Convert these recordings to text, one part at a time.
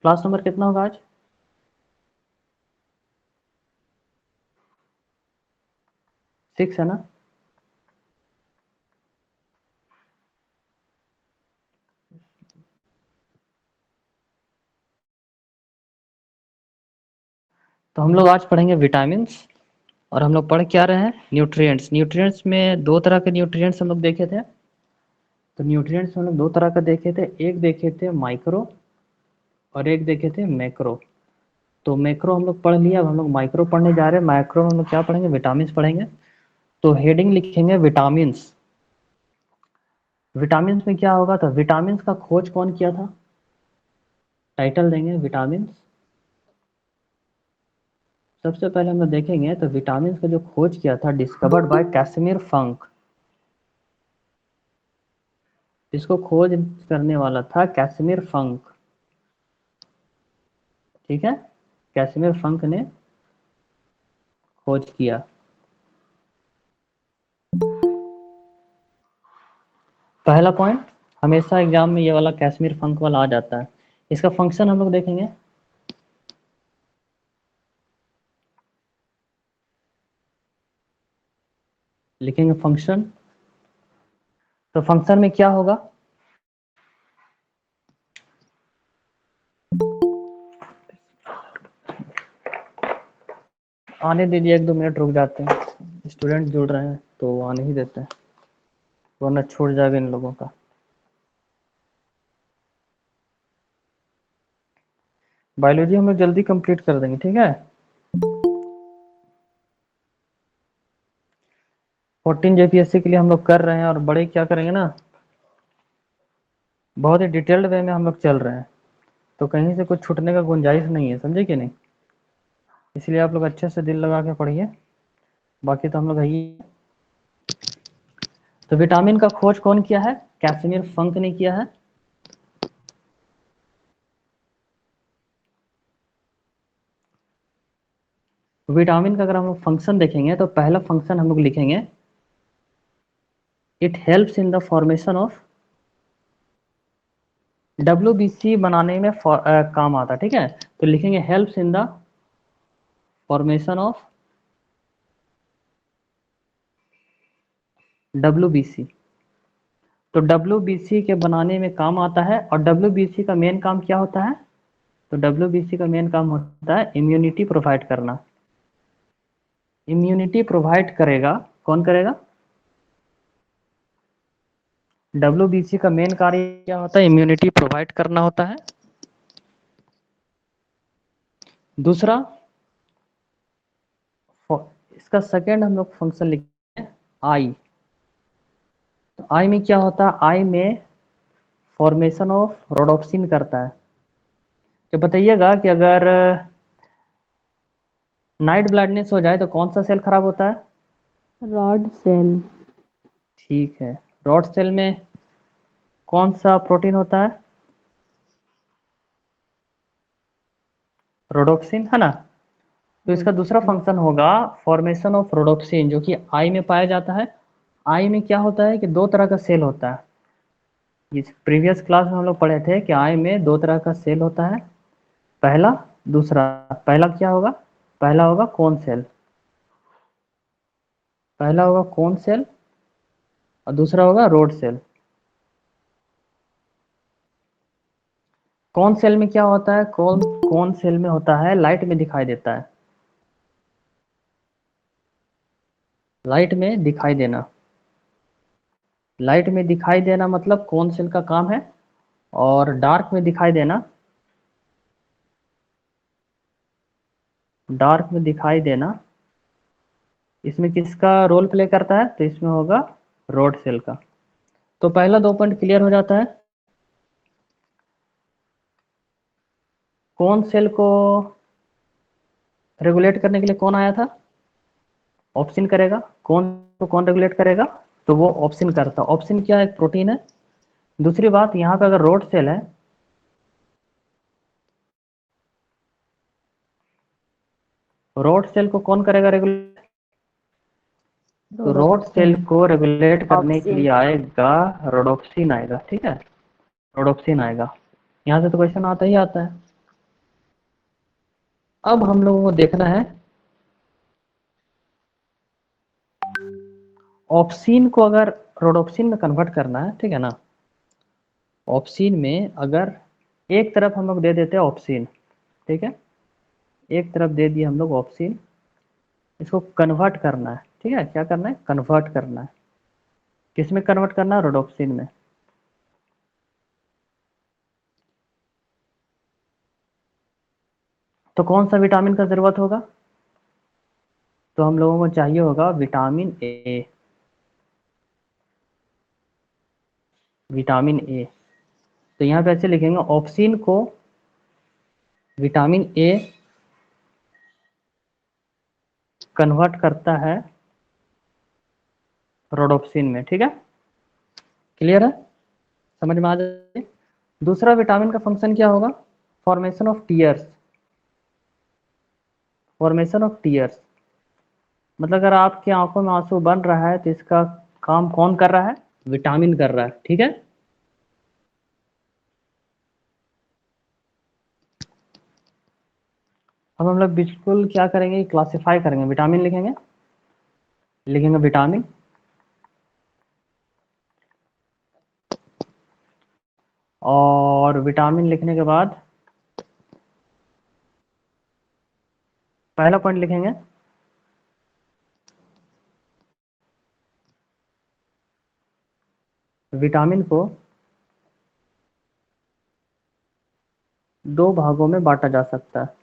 Class number कितना होगा आज? सिक्स है ना? तो हम लोग आज पढ़ेंगे विटामिन्स। और हम लोग पढ़ क्या रहे हैं? न्यूट्रिएंट्स। न्यूट्रिएंट्स में दो तरह के न्यूट्रिएंट्स हम लोग देखे थे। तो न्यूट्रिएंट्स हम लोग दो तरह का देखे थे, एक देखे थे माइक्रो और एक देखे थे मैक्रो। तो मैक्रो हम लोग पढ़ लिया, अब हम लोग माइक्रो पढ़ने जा रहे हैं। माइक्रो में हम लोग क्या पढ़ेंगे? विटामिन्स पढ़ेंगे। तो हेडिंग लिखेंगे विटामिन्स। विटामिन्स में क्या होगा? तो विटामिन्स का खोज कौन किया था? टाइटल देंगे विटामिन्स। सबसे पहले हम लोग देखेंगे तो विटामिन्स का जो खोज किया था, डिस्कवर्ड बाय कैसिमिर फंक। इसको खोज करने वाला था कैसिमिर फंक। ठीक है, कैसिमिर फंक ने खोज किया। पहला पॉइंट, हमेशा एग्जाम में ये वाला कैसिमिर फंक वाला आ जाता है। इसका फंक्शन हम लोग देखेंगे। लिखेंगे फंक्शन। तो फंक्शन में क्या होगा? आने दीजिए, एक दो मिनट रुक जाते हैं, स्टूडेंट जुड़ रहे हैं तो आने ही देते हैं, वरना छूट जाएगा इन लोगों का। बायोलॉजी हम लोग जल्दी कंप्लीट कर देंगे, ठीक है। 14 जेपीएससी के लिए हम लोग कर रहे हैं और बड़े क्या करेंगे ना, बहुत ही डिटेल्ड वे में हम लोग चल रहे हैं। तो कहीं से कुछ छूटने का गुंजाइश नहीं है, समझे कि नहीं। इसलिए आप लोग अच्छे से दिल लगा के पढ़िए, बाकी तो हम लोग है ही। तो विटामिन का खोज कौन किया है? कैसिमिर फंक ने किया है। विटामिन का अगर हम लोग फंक्शन देखेंगे तो पहला फंक्शन हम लोग लिखेंगे, it helps in the formation of. WBC बनाने में काम आता है, ठीक है। तो लिखेंगे helps in the formation of WBC। तो WBC के बनाने में काम आता है। और WBC का मेन काम क्या होता है? तो WBC का मेन काम होता है इम्यूनिटी प्रोवाइड करना। इम्यूनिटी प्रोवाइड करेगा, कौन करेगा? WBC का मेन कार्य क्या होता है? इम्यूनिटी प्रोवाइड करना होता है। दूसरा, इसका सेकेंड हम लोग फंक्शन लिखते हैं आई। तो आई में क्या होता है? आई में फॉर्मेशन ऑफ रोडोप्सिन करता है। तो बताइएगा कि अगर नाइट ब्लाइंडनेस हो जाए तो कौन सा सेल खराब होता है? Rod cell. ठीक है, रॉड सेल में कौन सा प्रोटीन होता है? रोडोप्सिन, है ना। तो इसका दूसरा फंक्शन होगा फॉर्मेशन ऑफ रोडोप्सिन, जो कि आई में पाया जाता है। आई में क्या होता है कि दो तरह का सेल होता है। इस प्रीवियस क्लास में हम लोग पढ़े थे कि आई में दो तरह का सेल होता है, पहला, दूसरा। पहला क्या होगा? पहला होगा कोन सेल। पहला होगा कोन सेल और दूसरा होगा रोड सेल। कौन सेल में क्या होता है? कौन सेल में होता है, लाइट में दिखाई देता है। लाइट में दिखाई देना। लाइट में दिखाई देना मतलब कौन सेल का काम है। और डार्क में दिखाई देना, डार्क में दिखाई देना, इसमें किसका रोल प्ले करता है? तो इसमें होगा रोड सेल का। तो पहला दो पॉइंट क्लियर हो जाता है। कौन सेल को रेगुलेट करने के लिए कौन आया था? ऑप्सिन करेगा। कौन तो कौन रेगुलेट करेगा? तो वो ऑप्सिन करता। ऑप्सिन क्या है? एक प्रोटीन है। दूसरी बात, यहाँ पे अगर रोड सेल है, रोड सेल को कौन करेगा रेगुलेट? तो रोड सेल को रेगुलेट करने के लिए आएगा रोडोप्सिन आएगा, ठीक है। रोडोप्सिन आएगा। यहाँ से तो क्वेश्चन आता ही आता है। अब हम लोगों को देखना है ऑप्सिन को अगर रोडोप्सिन में कन्वर्ट करना है, ठीक है ना। ऑप्सिन में अगर एक तरफ हम लोग दे देते हैं ऑप्सिन, ठीक है, एक तरफ दे दिए हम लोग ऑप्सिन, इसको कन्वर्ट करना है, ठीक है, क्या करना है, कन्वर्ट करना है। किस में कन्वर्ट करना है, रोडोप्सिन में। तो कौन सा विटामिन का जरूरत होगा, तो हम लोगों को चाहिए होगा विटामिन ए, विटामिन ए। तो यहाँ पे ऐसे लिखेंगे ऑप्सिन को विटामिन ए कन्वर्ट करता है रोडोप्सिन में, ठीक है, क्लियर है, समझ में आ जाए। दूसरा विटामिन का फंक्शन क्या होगा, formation of tears, formation of tears, मतलब अगर आपकी आंखों में आंसू बन रहा है तो इसका काम कौन कर रहा है, विटामिन कर रहा है, ठीक है। अब हम लोग बिल्कुल क्या करेंगे, क्लासिफाई करेंगे, विटामिन लिखेंगे, लिखेंगे विटामिन, और विटामिन लिखने के बाद पहला पॉइंट लिखेंगे विटामिन को दो भागों में बांटा जा सकता है।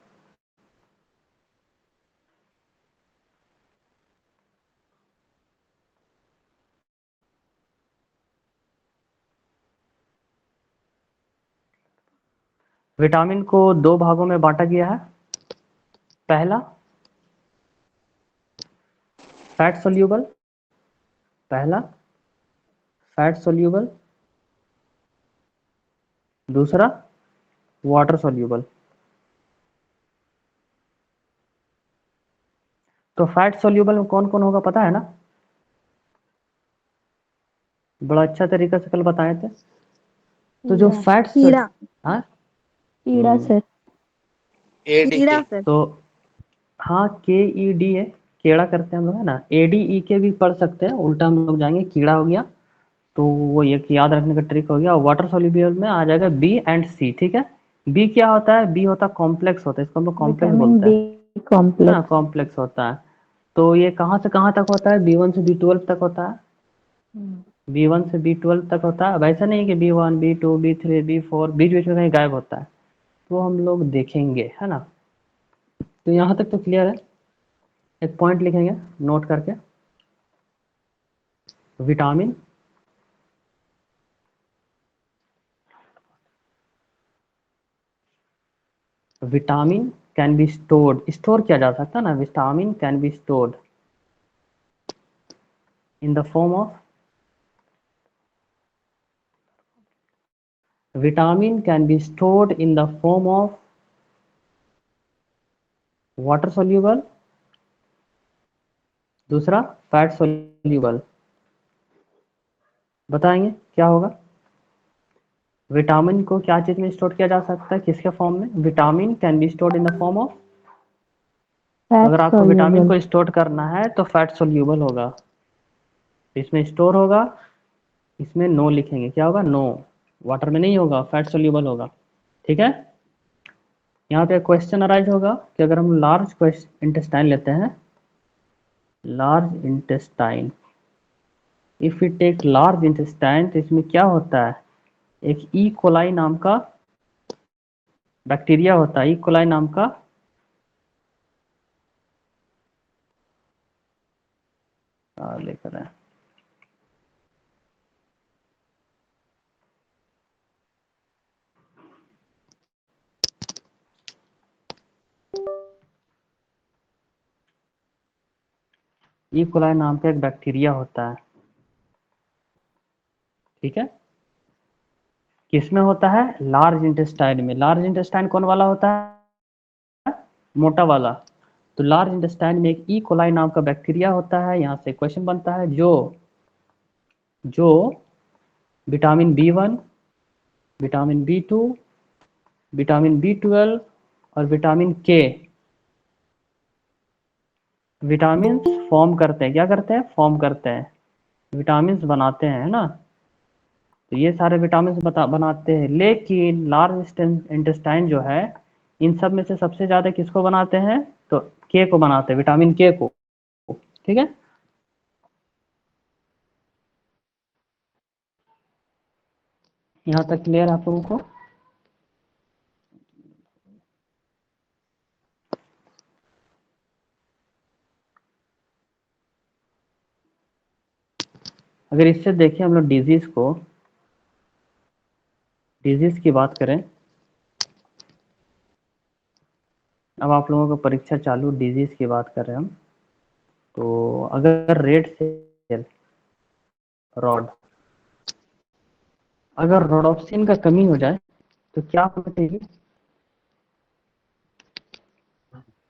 विटामिन को दो भागों में बांटा गया है। पहला फैट सोल्यूबल, पहला फैट सोल्यूबल, दूसरा वाटर सोल्यूबल। तो फैट सोल्यूबल में कौन कौन होगा पता है ना, बड़ा अच्छा तरीका से कल बताए थे। तो जो कीड़ा फैट कीड़ा हाँ, कीड़ा सर। कीड़ा सर। तो हाँ के ई डी है, केड़ा करते हैं हम लोग, है ना, ए डी ई के भी पढ़ सकते हैं, उल्टा हम लोग जाएंगे, कीड़ा हो गया, तो वो एक याद रखने का ट्रिक हो गया। वाटर सोल्यूबल में आ जाएगा बी एंड सी, ठीक है। बी क्या होता है, बी होता है कॉम्प्लेक्स होता है, इसको हम लोग कॉम्प्लेक्स विटामिन बोलते बी हैं, है ना, कॉम्प्लेक्स। कॉम्प्लेक्स होता है। तो ये कहाँ से कहाँ तक होता है, B1 से B12 तक होता है, B1 से B12 तक होता है। अब ऐसा नहीं कि B1 B2 B3 B4 बीच बीच में कहीं गायब होता है, तो हम लोग देखेंगे, है ना। तो यहाँ तक तो क्लियर है। एक पॉइंट लिखेंगे नोट करके, vitamin vitamin can be stored, store किया जा सकता है ना, vitamin can be stored in the form of, vitamin can be stored in the form of water soluble, दूसरा फैट सोल्यूबल। बताएंगे क्या होगा, विटामिन को क्या चीज में स्टोर किया जा सकता है, किसके फॉर्म में, vitamin can be stored in the form of, तो फैट अगर आपको विटामिन सोल्यूबल। को स्टोर करना है तो फैट सोल्यूबल होगा, इसमें स्टोर होगा, इसमें नो लिखेंगे, क्या होगा, नो, वाटर में नहीं होगा, फैट सोल्यूबल होगा, ठीक है। यहाँ पे क्वेश्चन अराइज होगा कि अगर हम लार्ज इंटेस्टाइन लेते हैं, large intestine, if we take large intestine, तो इसमें क्या होता है, एक ई कोलाई नाम का बैक्टीरिया होता है, ई कोलाई नाम का, लेकर आए, ई कोलाई नाम का एक बैक्टीरिया होता है, ठीक है, किसमें होता है, लार्ज इंटेस्टाइन में। लार्ज इंटेस्टाइन कौन वाला होता है, मोटा वाला। तो लार्ज इंटेस्टाइन में एक ई कोलाई नाम का बैक्टीरिया होता है। यहाँ से क्वेश्चन बनता है, जो जो vitamin B1, vitamin B2, vitamin B12 और विटामिन के विटामिन फॉर्म करते हैं, क्या करते हैं, फॉर्म करते हैं, विटामिन बनाते हैं, है ना। तो ये सारे विटामिन बनाते हैं, लेकिन लार्ज इंटेस्टाइन जो है, इन सब में से सबसे ज्यादा किसको बनाते हैं, तो के को बनाते हैं, विटामिन के को। ठीक है। यहाँ तक क्लियर है आप लोगों को। अगर इससे देखें हम लोग डिजीज को, डिजीज की बात करें, अब आप लोगों का परीक्षा चालू, डिजीज की बात कर रहे हैं हम। तो अगर रेड सेल रॉड, अगर रोडोप्सिन का कमी हो जाए तो क्या होना चाहिए,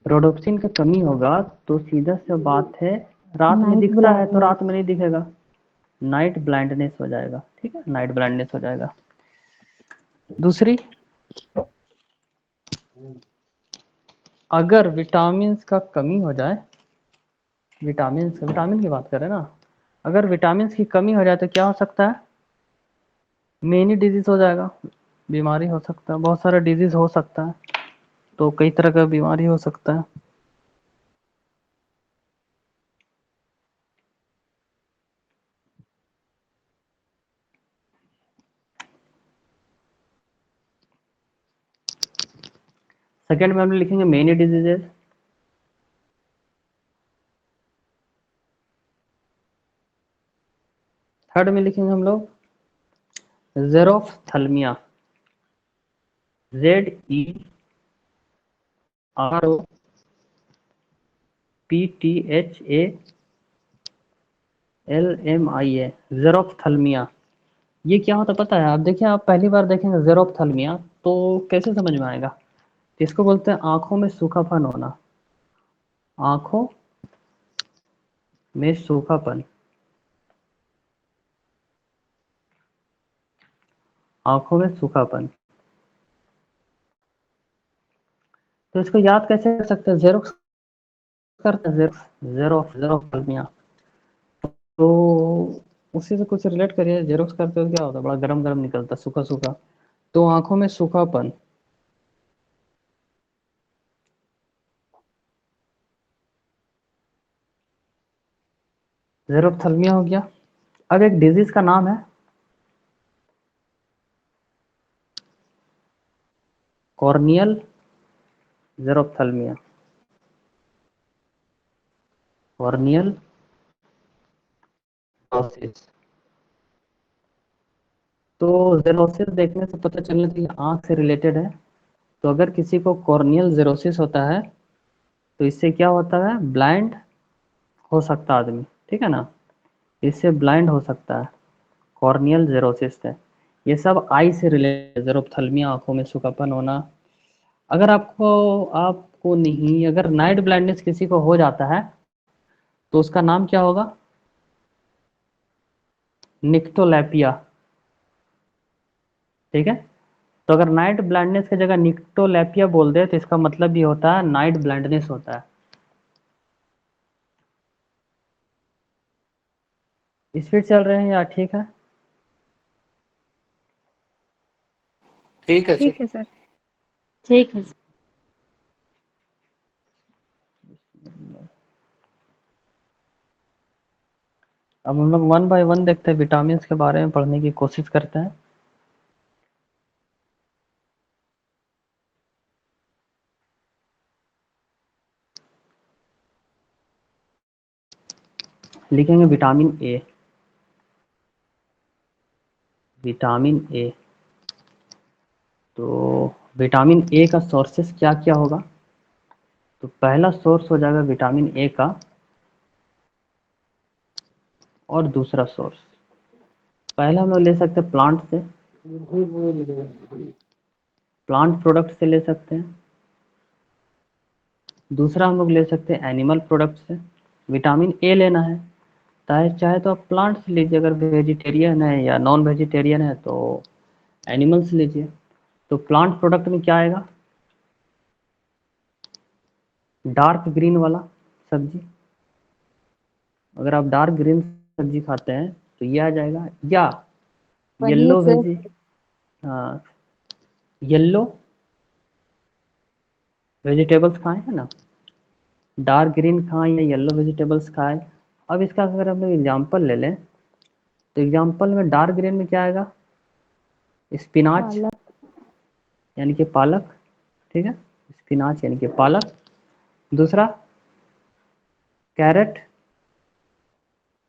रोडोप्सिन का कमी होगा तो सीधा सा बात है, रात में नाइट दिखता है तो ब्लाइंडनेस। रात में नहीं दिखेगा, नाइट ब्लाइंडनेस हो जाएगा। ठीक है, नाइट ब्लाइंडनेस हो जाएगा। दूसरी, अगर विटामिन का कमी हो जाए, विटामिन की बात करें ना, अगर विटामिन की कमी हो जाए तो क्या हो सकता है, मेनी डिजीज हो जाएगा, बीमारी हो सकता है, बहुत सारा डिजीज हो सकता है, तो कई तरह का बीमारी हो सकता है। सेकंड में हम लिखेंगे मेनी डिजीजेस। थर्ड में लिखेंगे हम लोग जेरोफ्थल्मिया, ZEROPTHALMIA, जेरोफ्थल्मिया। ये क्या होता है पता है, आप देखिए, आप पहली बार देखेंगे जेरोफ्थल्मिया तो कैसे समझ में आएगा, इसको बोलते हैं आंखों में सूखापन होना, आंखों में सूखापन, आंखों में सूखापन। तो इसको याद कैसे कर सकते हैं, जेरोक्स करते हैं, जेरोफ्थल्मिया। तो उसी से कुछ रिलेट करिए, जेरोक्स करते हो क्या होता है, बड़ा गरम गरम निकलता, सूखा सूखा, तो आंखों में सूखापन, जेरोफ्थल्मिया हो गया। अब एक डिजीज का नाम है कॉर्नियल जेरोफ्थल्मिया, कॉर्नियल जेरोसिस। तो जेरोसिस देखने से पता चलना चाहिए आंख से रिलेटेड है। तो अगर किसी को कॉर्नियल जेरोसिस होता है तो इससे क्या होता है, ब्लाइंड हो सकता है आदमी, ठीक है ना, इससे ब्लाइंड हो सकता है, कॉर्नियल जेरोसिस है। ये सब आई से रिलेटेड, जेरोफ्थल्मिया आंखों में सूखापन होना। अगर आपको आपको नहीं, अगर नाइट ब्लाइंडनेस किसी को हो जाता है तो उसका नाम क्या होगा, निक्टोलैपिया। ठीक है। तो अगर नाइट ब्लाइंडनेस की जगह निक्टोलैपिया बोल दे तो इसका मतलब ये होता है नाइट ब्लाइंडनेस होता है। स्पीड चल रहे हैं या ठीक है, ठीक है ठीक सर। है सर। ठीक है। अब हम लोग वन बाय वन देखते हैं, विटामिन के बारे में पढ़ने की कोशिश करते हैं। लिखेंगे विटामिन ए, विटामिन ए। तो विटामिन ए का सोर्सेस क्या क्या होगा, तो पहला सोर्स हो जाएगा विटामिन ए का, और दूसरा सोर्स, पहला हम लोग ले सकते हैं प्लांट से, प्लांट प्रोडक्ट से ले सकते हैं। दूसरा हम लोग ले सकते हैं एनिमल प्रोडक्ट से। विटामिन ए लेना है, चाहे चाहे तो आप प्लांट से लीजिए, अगर वेजिटेरियन है या नॉन वेजिटेरियन है तो एनिमल से लीजिए। तो प्लांट प्रोडक्ट में क्या आएगा, डार्क ग्रीन वाला सब्जी, अगर आप डार्क ग्रीन सब्जी खाते हैं तो ये आ जाएगा, या पनीर येलो सर। वेजी, हाँ, येलो वेजिटेबल्स खाए हैं ना, डार्क ग्रीन खाएं या येलो वेजिटेबल्स खाएं। अब इसका अगर हम लोग एग्जाम्पल ले लें तो एग्जाम्पल में डार्क ग्रीन में क्या आएगा, स्पिनाच पालक। यानी कि पालक, ठीक है, स्पिनाच यानी कि पालक। दूसरा कैरेट,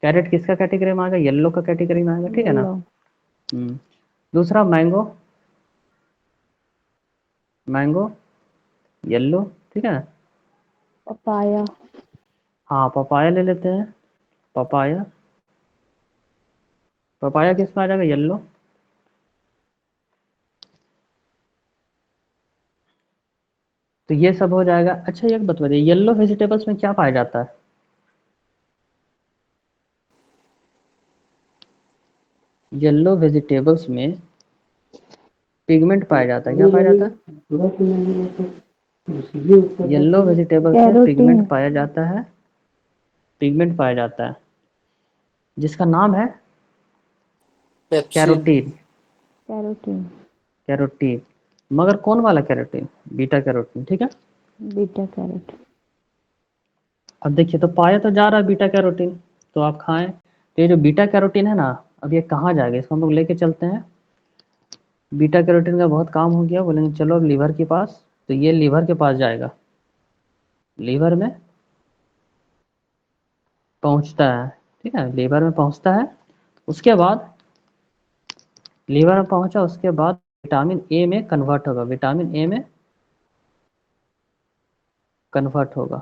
कैरेट किसका कैटेगरी में आएगा, येलो का कैटेगरी में आएगा, ठीक है ना। येलो। दूसरा मैंगो, मैंगो येलो, ठीक है। पपाया। हाँ, पपाया ले लेते हैं, पपाया, पपाया किस में आ जाएगा, येलो। तो ये सब हो जाएगा। अच्छा एक बात बताइए, येलो वेजिटेबल्स में क्या पाया जाता है, येलो वेजिटेबल्स में पिगमेंट पाया जाता है, क्या पाया जाता है, येलो वेजिटेबल्स में कैरोटीन। पिगमेंट पाया जाता है, पिगमेंट पाया जाता है जिसका नाम है पेप्सिन। Carotene, carotene. कैरोटीन। मगर कौन वाला कैरोटीन, बीटा कैरोटीन, ठीक है। Beta carotene. अब देखिए तो पाया तो जा रहा है बीटा कैरोटीन, तो आप खाएं। तो ये जो बीटा कैरोटीन है ना, अब ये कहाँ जाएगा, इसको हम लोग लेके चलते हैं। बीटा कैरोटीन का बहुत काम हो गया, बोलेंगे चलो अब लीवर के पास, तो ये लीवर के पास जाएगा, लीवर में पहुंचता है, ठीक है, लीवर में पहुंचता है। उसके बाद लीवर में पहुंचा, उसके बाद विटामिन ए में कन्वर्ट होगा, विटामिन ए में कन्वर्ट होगा,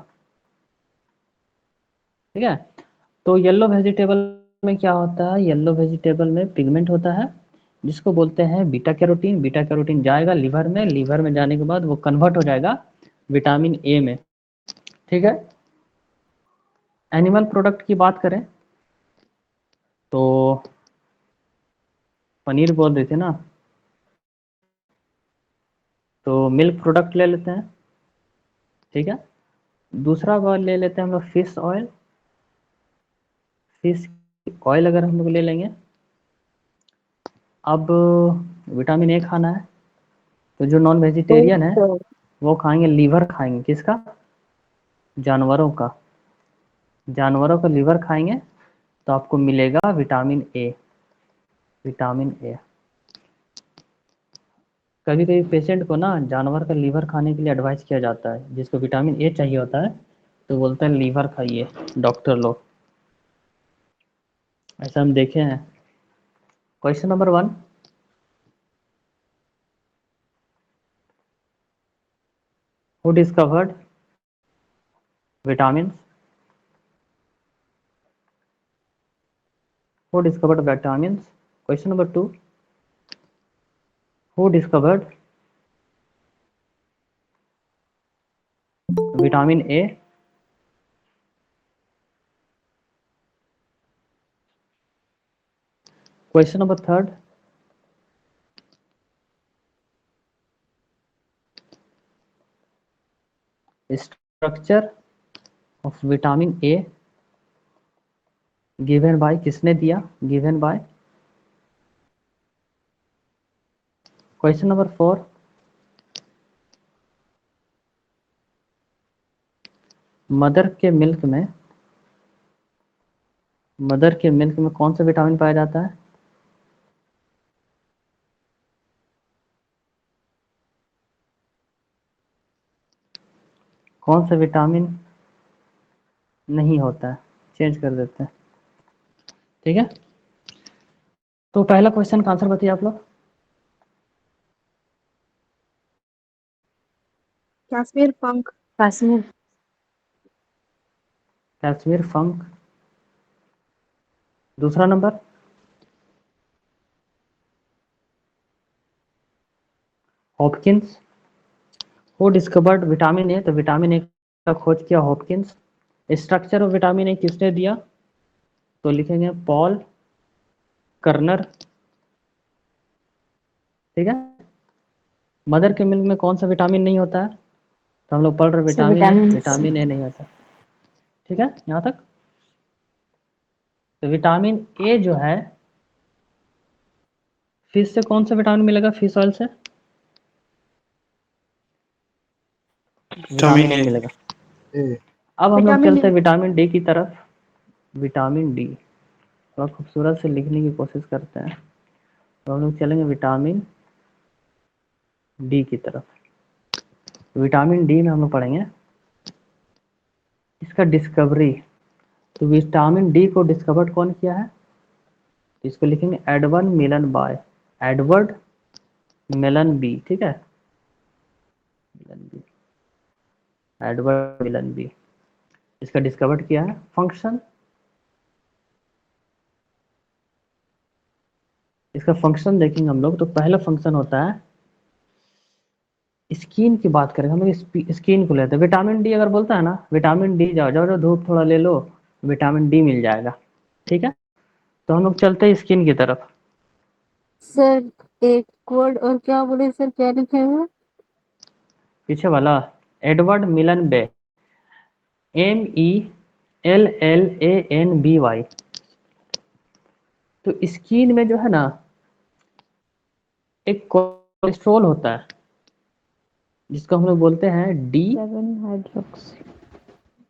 ठीक है। तो येलो वेजिटेबल में क्या होता है, येलो वेजिटेबल में पिगमेंट होता है जिसको बोलते हैं बीटा कैरोटीन। बीटा कैरोटीन जाएगा लीवर में, लीवर में जाने के बाद वो कन्वर्ट हो जाएगा विटामिन ए में, ठीक है। एनिमल प्रोडक्ट की बात करें तो पनीर बोल रहे थे ना, तो मिल्क प्रोडक्ट ले लेते हैं, ठीक है। दूसरा ऑयल ले लेते हैं हम लोग फिश ऑयल, फिश ऑयल अगर हम लोग ले लेंगे। अब विटामिन ए खाना है, तो जो नॉन वेजिटेरियन है तो वो खाएंगे लीवर, खाएंगे किसका, जानवरों का, जानवरों का लीवर खाएंगे तो आपको मिलेगा विटामिन ए, विटामिन ए। कभी कभी पेशेंट को ना जानवर का लीवर खाने के लिए एडवाइस किया जाता है, जिसको विटामिन ए चाहिए होता है तो बोलते हैं लीवर खाइए डॉक्टर लोग, ऐसा हम देखे हैं। Question number 1, who discovered vitamin, who discovered vitamin. Question number 2, who discovered vitamin A. Question number 3, structure of vitamin A given by, किसने दिया, given by. Question number 4, mother के मिल्क में, मदर के मिल्क में कौन सा विटामिन पाया जाता है, कौन सा विटामिन नहीं होता है, चेंज कर देते हैं, ठीक है। तो पहला क्वेश्चन का आंसर बताइए आप लोग। कश्मीर पंख। कश्मीर। कश्मीर फंक। दूसरा number Hopkins, who discovered vitamin A, तो विटामिन ए का खोज किया Hopkins. Structure of vitamin A किसने दिया, तो लिखेंगे पॉल कर्नर, ठीक है। मदर के मिल्क में कौन सा विटामिन नहीं होता है, तो हम लोग पढ़ रहे C vitamin A, vitamin C. Vitamin A नहीं होता, ठीक है यहाँ तक। तो विटामिन ए जो है, फिश से कौन सा विटामिन मिलेगा? फिश ऑयल से विटामिन ए मिलेगा। अब हम लोग विटामिन चलते हैं विटामिन डी की तरफ। विटामिन डी थोड़ा खूबसूरत से लिखने की कोशिश करते हैं, तो हम लोग चलेंगे विटामिन डी की तरफ। विटामिन डी में हम लोग पढ़ेंगे इसका डिस्कवरी। तो विटामिन डी को डिस्कवर्ड कौन किया है? इसको लिखेंगे एडवर्ड मिलन बाय, एडवर्ड मिलन बी, ठीक है, मिलन बी, एडवर्ड मिलन बी, इसका डिस्कवर्ड किया है। फंक्शन, इसका फंक्शन देखेंगे हम लोग, तो पहला फंक्शन होता है, स्किन की बात करें हम लोग, स्किन को लेते हैं। विटामिन डी अगर बोलता है ना, विटामिन डी जाओ जाओ जाओ धूप थोड़ा ले लो, विटामिन डी मिल जाएगा, ठीक है। तो हम लोग चलते हैं स्किन की तरफ। सर एक वर्ड और क्या बोले सर, क्या लिखे हुए? पीछे वाला एडवर्ड मिलन बे, MELLANBY। तो स्किन में जो है ना, एक कोलेस्ट्रॉल होता है जिसको हम लोग बोलते हैं 7 hydroxy.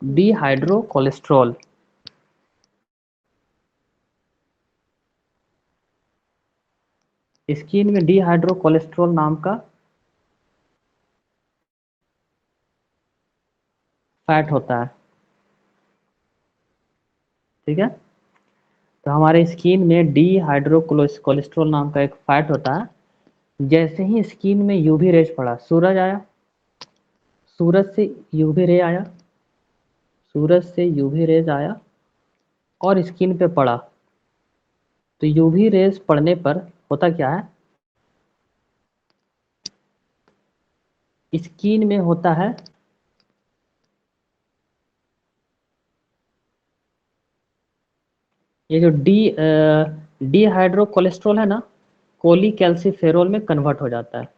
D hydro cholesterol. Skin में डी हाइड्रो कोलेस्ट्रॉल नाम का फैट होता है, ठीक है। तो हमारे स्किन में डी हाइड्रो कोलेस्ट्रॉल नाम का एक फैट होता है। जैसे ही स्किन में यूवी रेज पड़ा, सूरज आया, सूरज से यूवी रे आया, सूरज से यूवी रेज आया और स्किन पे पड़ा, तो यूवी रेज पड़ने पर होता क्या है, स्किन में होता है ये जो डी हाइड्रो कोलेस्ट्रॉल है ना, कोलीकैल्सिफेरॉल में कन्वर्ट हो जाता है।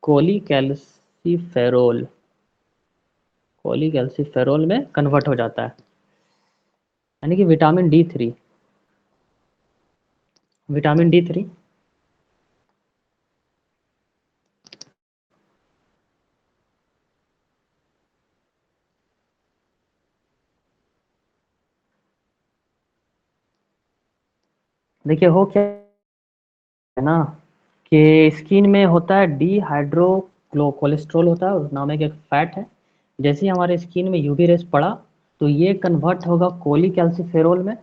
कोलीकैल्सिफेरॉल, कोलीकैल्सिफेरॉल में कन्वर्ट हो जाता है, यानी कि विटामिन D3, विटामिन D3 देखिए हो क्या है ना, कि स्किन में होता है डी हाइड्रो कोलेस्ट्रॉल होता है, उस नाम एक फैट है। जैसे ही हमारे स्किन में यूवी रेस पड़ा, तो ये कन्वर्ट होगा कोलीकैल्सिफेरॉल में,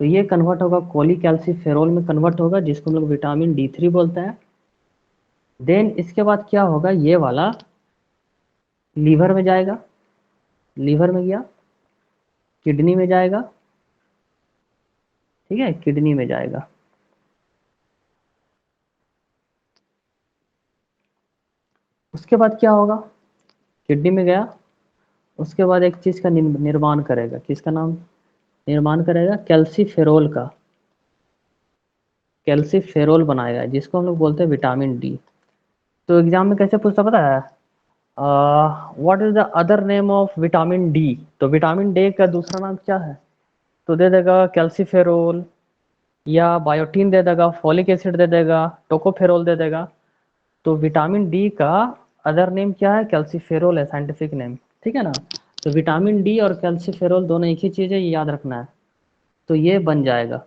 तो ये कन्वर्ट होगा कोलीकैल्सिफेरॉल में कन्वर्ट होगा, जिसको हम लोग विटामिन D3 बोलते हैं। देन इसके बाद क्या होगा, ये वाला लीवर में जाएगा, लीवर में गया, किडनी में जाएगा, ठीक है, किडनी में जाएगा। उसके बाद क्या होगा, किडनी में गया, उसके बाद एक चीज़ का निर्माण करेगा, किसका नाम निर्माण करेगा, कैल्सीफेरोल का, कैल्सीफेरोल बनाएगा, जिसको हम लोग बोलते हैं विटामिन D। तो एग्जाम में कैसे पूछता पता है, what is the other name of vitamin D? तो विटामिन D का दूसरा नाम क्या है, तो दे देगा कैल्सीफेरोल, या बायोटीन दे देगा, फॉलिक एसिड दे देगा, टोकोफेरोल दे देगा। तो विटामिन D का अदर नेम क्या है, कैल्सीफेरोल है, साइंटिफिक नेम, ठीक है ना। तो विटामिन D और कैल्सीफेरोल दोनों एक ही चीज़ है, ये याद रखना है। तो ये बन जाएगा।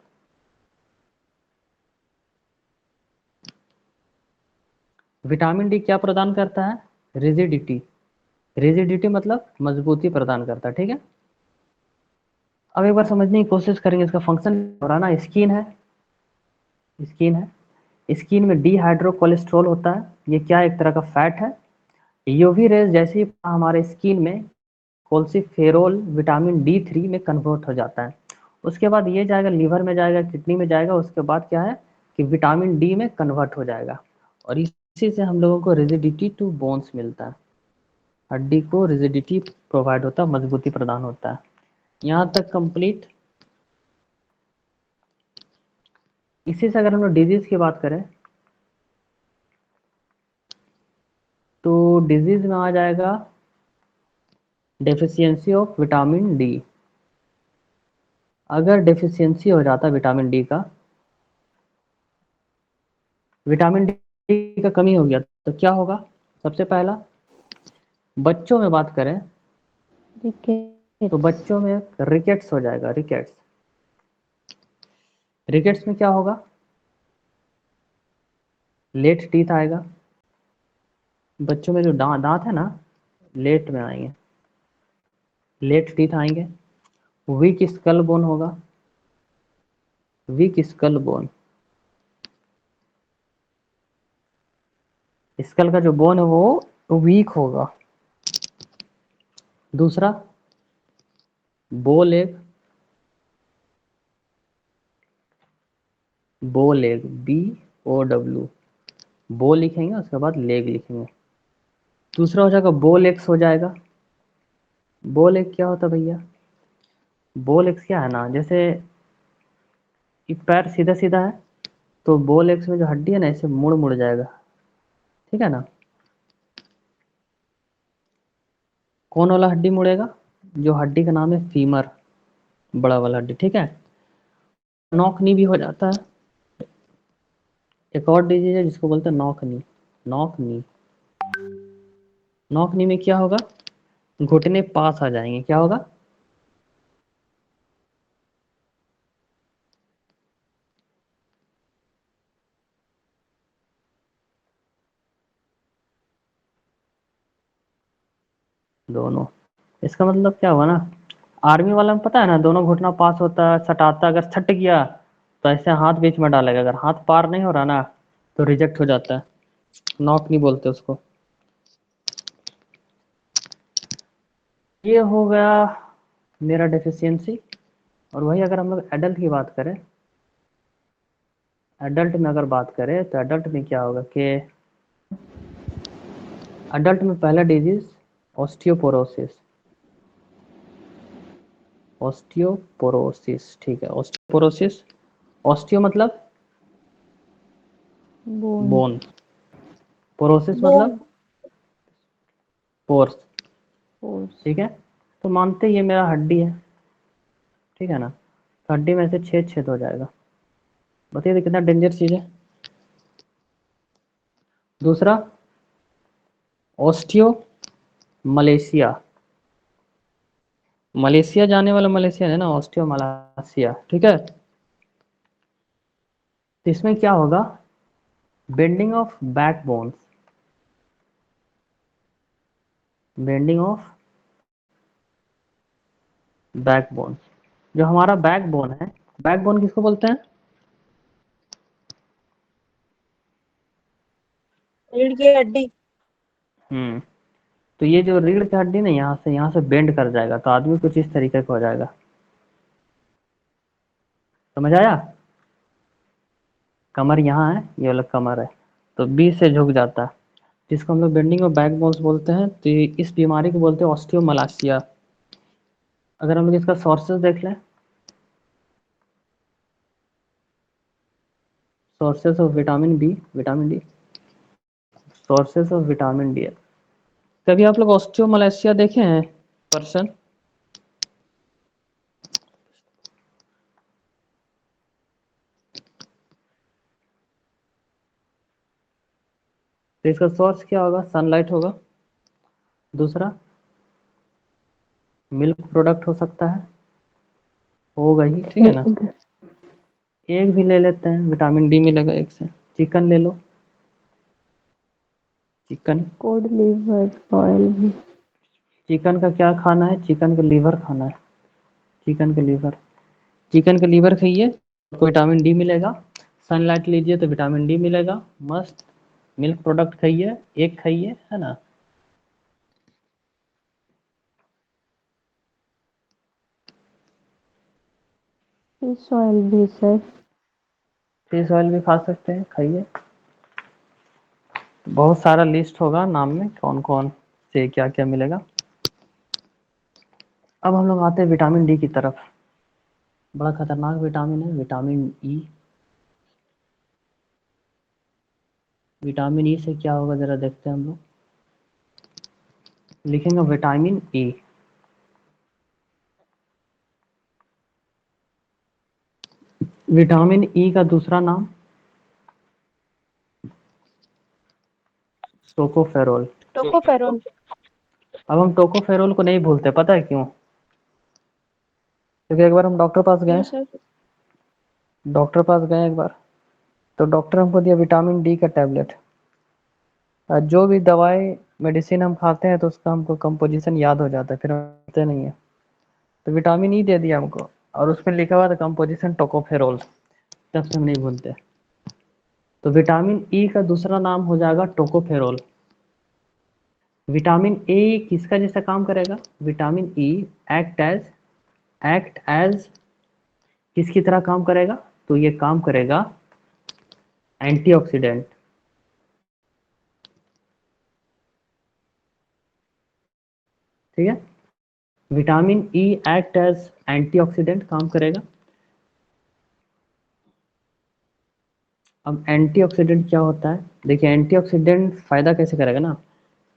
विटामिन D क्या प्रदान करता है, रिजिडिटी, रिजिडिटी मतलब मजबूती प्रदान करता है, ठीक है। अब एक बार समझने की कोशिश करेंगे, इसका फंक्शन हो रहा है ना, स्किन है, स्किन है, स्किन में डी हाइड्रो कोलेस्ट्रॉल होता है, ये क्या है, एक तरह का फैट है। यूवी रेज जैसे ही हमारे स्किन में कोल्सिफेरोल विटामिन D3 में कन्वर्ट हो जाता है, उसके बाद ये जाएगा लीवर में जाएगा, किडनी में जाएगा, उसके बाद क्या है कि विटामिन D में कन्वर्ट हो जाएगा, और इसी से हम लोगों को रिजिडिटी टू बोन्स मिलता है, हड्डी को रिजिडिटी प्रोवाइड होता है, मजबूती प्रदान होता है। यहाँ तक कंप्लीट। इसी से अगर हम लोग डिजीज की बात करें, तो डिजीज में आ जाएगा डेफिशिएंसी ऑफ विटामिन डी। अगर डेफिशिएंसी हो जाता विटामिन डी का, विटामिन डी का कमी हो गया तो क्या होगा? सबसे पहला, बच्चों में बात करें तो रिकेट्स। बच्चों में रिकेट्स हो जाएगा, रिकेट्स। रिकेट्स में क्या होगा? लेट टीथ आएगा। बच्चों में जो दांत है ना, लेट में आएंगे, लेट टीथ आएंगे। वीक स्कल बोन होगा, वीक स्कल बोन। स्कल का जो बोन है वो वीक होगा। दूसरा, बो लेग, बो लेग, BOW, बो लिखेंगे उसके बाद लेग लिखेंगे। दूसरा हो जाएगा बो लेग्स हो जाएगा। बो लेग क्या होता है भैया? बो लेग्स क्या है ना, जैसे ये पैर सीधा सीधा है तो बो लेग्स में जो हड्डी है ना ऐसे मुड़ मुड़ जाएगा, ठीक है ना। कौन वाला हड्डी मुड़ेगा? जो हड्डी का नाम है फीमर, बड़ा वाला हड्डी, ठीक है। नॉक नी भी हो जाता है। एक और डिजीज है जिसको बोलते हैं knock knee, knock knee. Knock knee में क्या होगा? घुटने पास आ जाएंगे। क्या होगा? दोनों। इसका मतलब क्या हुआ ना, आर्मी वाला में पता है ना, दोनों घुटना पास होता है, सटाता, अगर सट गया तो ऐसे हाथ बीच में डालेगा, अगर हाथ पार नहीं हो रहा ना तो रिजेक्ट हो जाता है, नॉक नहीं बोलते उसको। ये हो गया मेरा डेफिशिएंसी। और वही अगर हम लोग एडल्ट की बात करें, एडल्ट में अगर बात करें तो एडल्ट में क्या होगा कि एडल्ट में पहला डिजीज ऑस्टियोपोरोसिस, ऑस्टियोपोरोसिस, ठीक है, ऑस्टियोपोरोसिस। ऑस्टियो मतलब बोन। Bone, porosis bone. मतलब पोर्स, फोर्स। ठीक है। तो मानते ये मेरा हड्डी है, ठीक है ना, तो हड्डी में से छेद छेद हो जाएगा। बताइए तो कितना डेंजर चीज है। दूसरा, ऑस्टियो मलेशिया, मलेशिया जाने वाला मलेशिया है ना, ऑस्टियो मलेशिया, ठीक है। तो इसमें क्या होगा? Bending of back bones, bending of back bones. जो हमारा बैक बोन है, बैक बोन किसको बोलते हैं? रीढ़ की हड्डी। हम्म। तो ये जो रीढ़ की हड्डी ना यहाँ से बेंड कर जाएगा तो आदमी कुछ इस तरीके का हो जाएगा। समझ आया? कमर यहाँ है, ये वाला कमर है, तो बीच से झुक जाता है, जिसको हम लोग बेंडिंग ऑफ बैक बोन्स बोलते हैं। तो इस बीमारी को बोलते हैं ऑस्टियोमलासिया। अगर हम लोग इसका सोर्सेज देख लें, sources of vitamin B, vitamin D, sources of vitamin D. कभी आप लोग ऑस्टियोमलासिया देखे हैं पर्सन? तो इसका सोर्स क्या होगा? सनलाइट होगा। दूसरा, मिल्क प्रोडक्ट हो सकता है, होगा ही, ठीक है ना। एग। एग भी ले लेते हैं, विटामिन डी मिलेगा एग से। चिकन ले लो, चिकन। कोड लिवर ऑयल भी। चिकन का क्या खाना है? चिकन का लीवर खाना है, चिकन का लीवर। चिकन का लीवर खाइए तो विटामिन डी मिलेगा। सनलाइट लीजिए तो विटामिन डी मिलेगा, मस्त। मिल्क प्रोडक्ट खाइए, एग खाइए, है ना। फिश ऑयल भी सर। फिश ऑयल भी खा सकते हैं, खाइए। बहुत सारा लिस्ट होगा नाम में, कौन कौन से क्या क्या मिलेगा। अब हम लोग आते हैं विटामिन डी की तरफ। बड़ा खतरनाक विटामिन है विटामिन ई। विटामिन ई से क्या होगा जरा देखते हैं हम लोग। लिखेंगे विटामिन ई, विटामिन ई का दूसरा नाम टोकोफेरोल। टोकोफेरोल। अब हम टोकोफेरोल को नहीं भूलते, पता है क्यों? क्योंकि एक बार हम डॉक्टर पास क्यों गए, सर? एक बार, तो डॉक्टर हमको दिया विटामिन डी का टैबलेट। जो भी दवाई मेडिसिन हम खाते हैं तो उसका हमको कंपोजिशन याद हो जाता है, फिर हम खाते नहीं है। तो विटामिन ई दे दिया हमको, और उसमें लिखा हुआ था कंपोजिशन टोकोफेरोल, तब से हम नहीं भूलते। तो विटामिन ई का दूसरा नाम हो जाएगा टोकोफेरोल। विटामिन ए किसका जैसा काम करेगा? विटामिन ई एक्ट एज किसकी तरह काम करेगा? तो ये काम करेगा एंटीऑक्सीडेंट। ठीक है, vitamin E act as antioxidant काम करेगा। अब एंटीऑक्सीडेंट क्या होता है? देखिए, एंटीऑक्सीडेंट फायदा कैसे करेगा ना,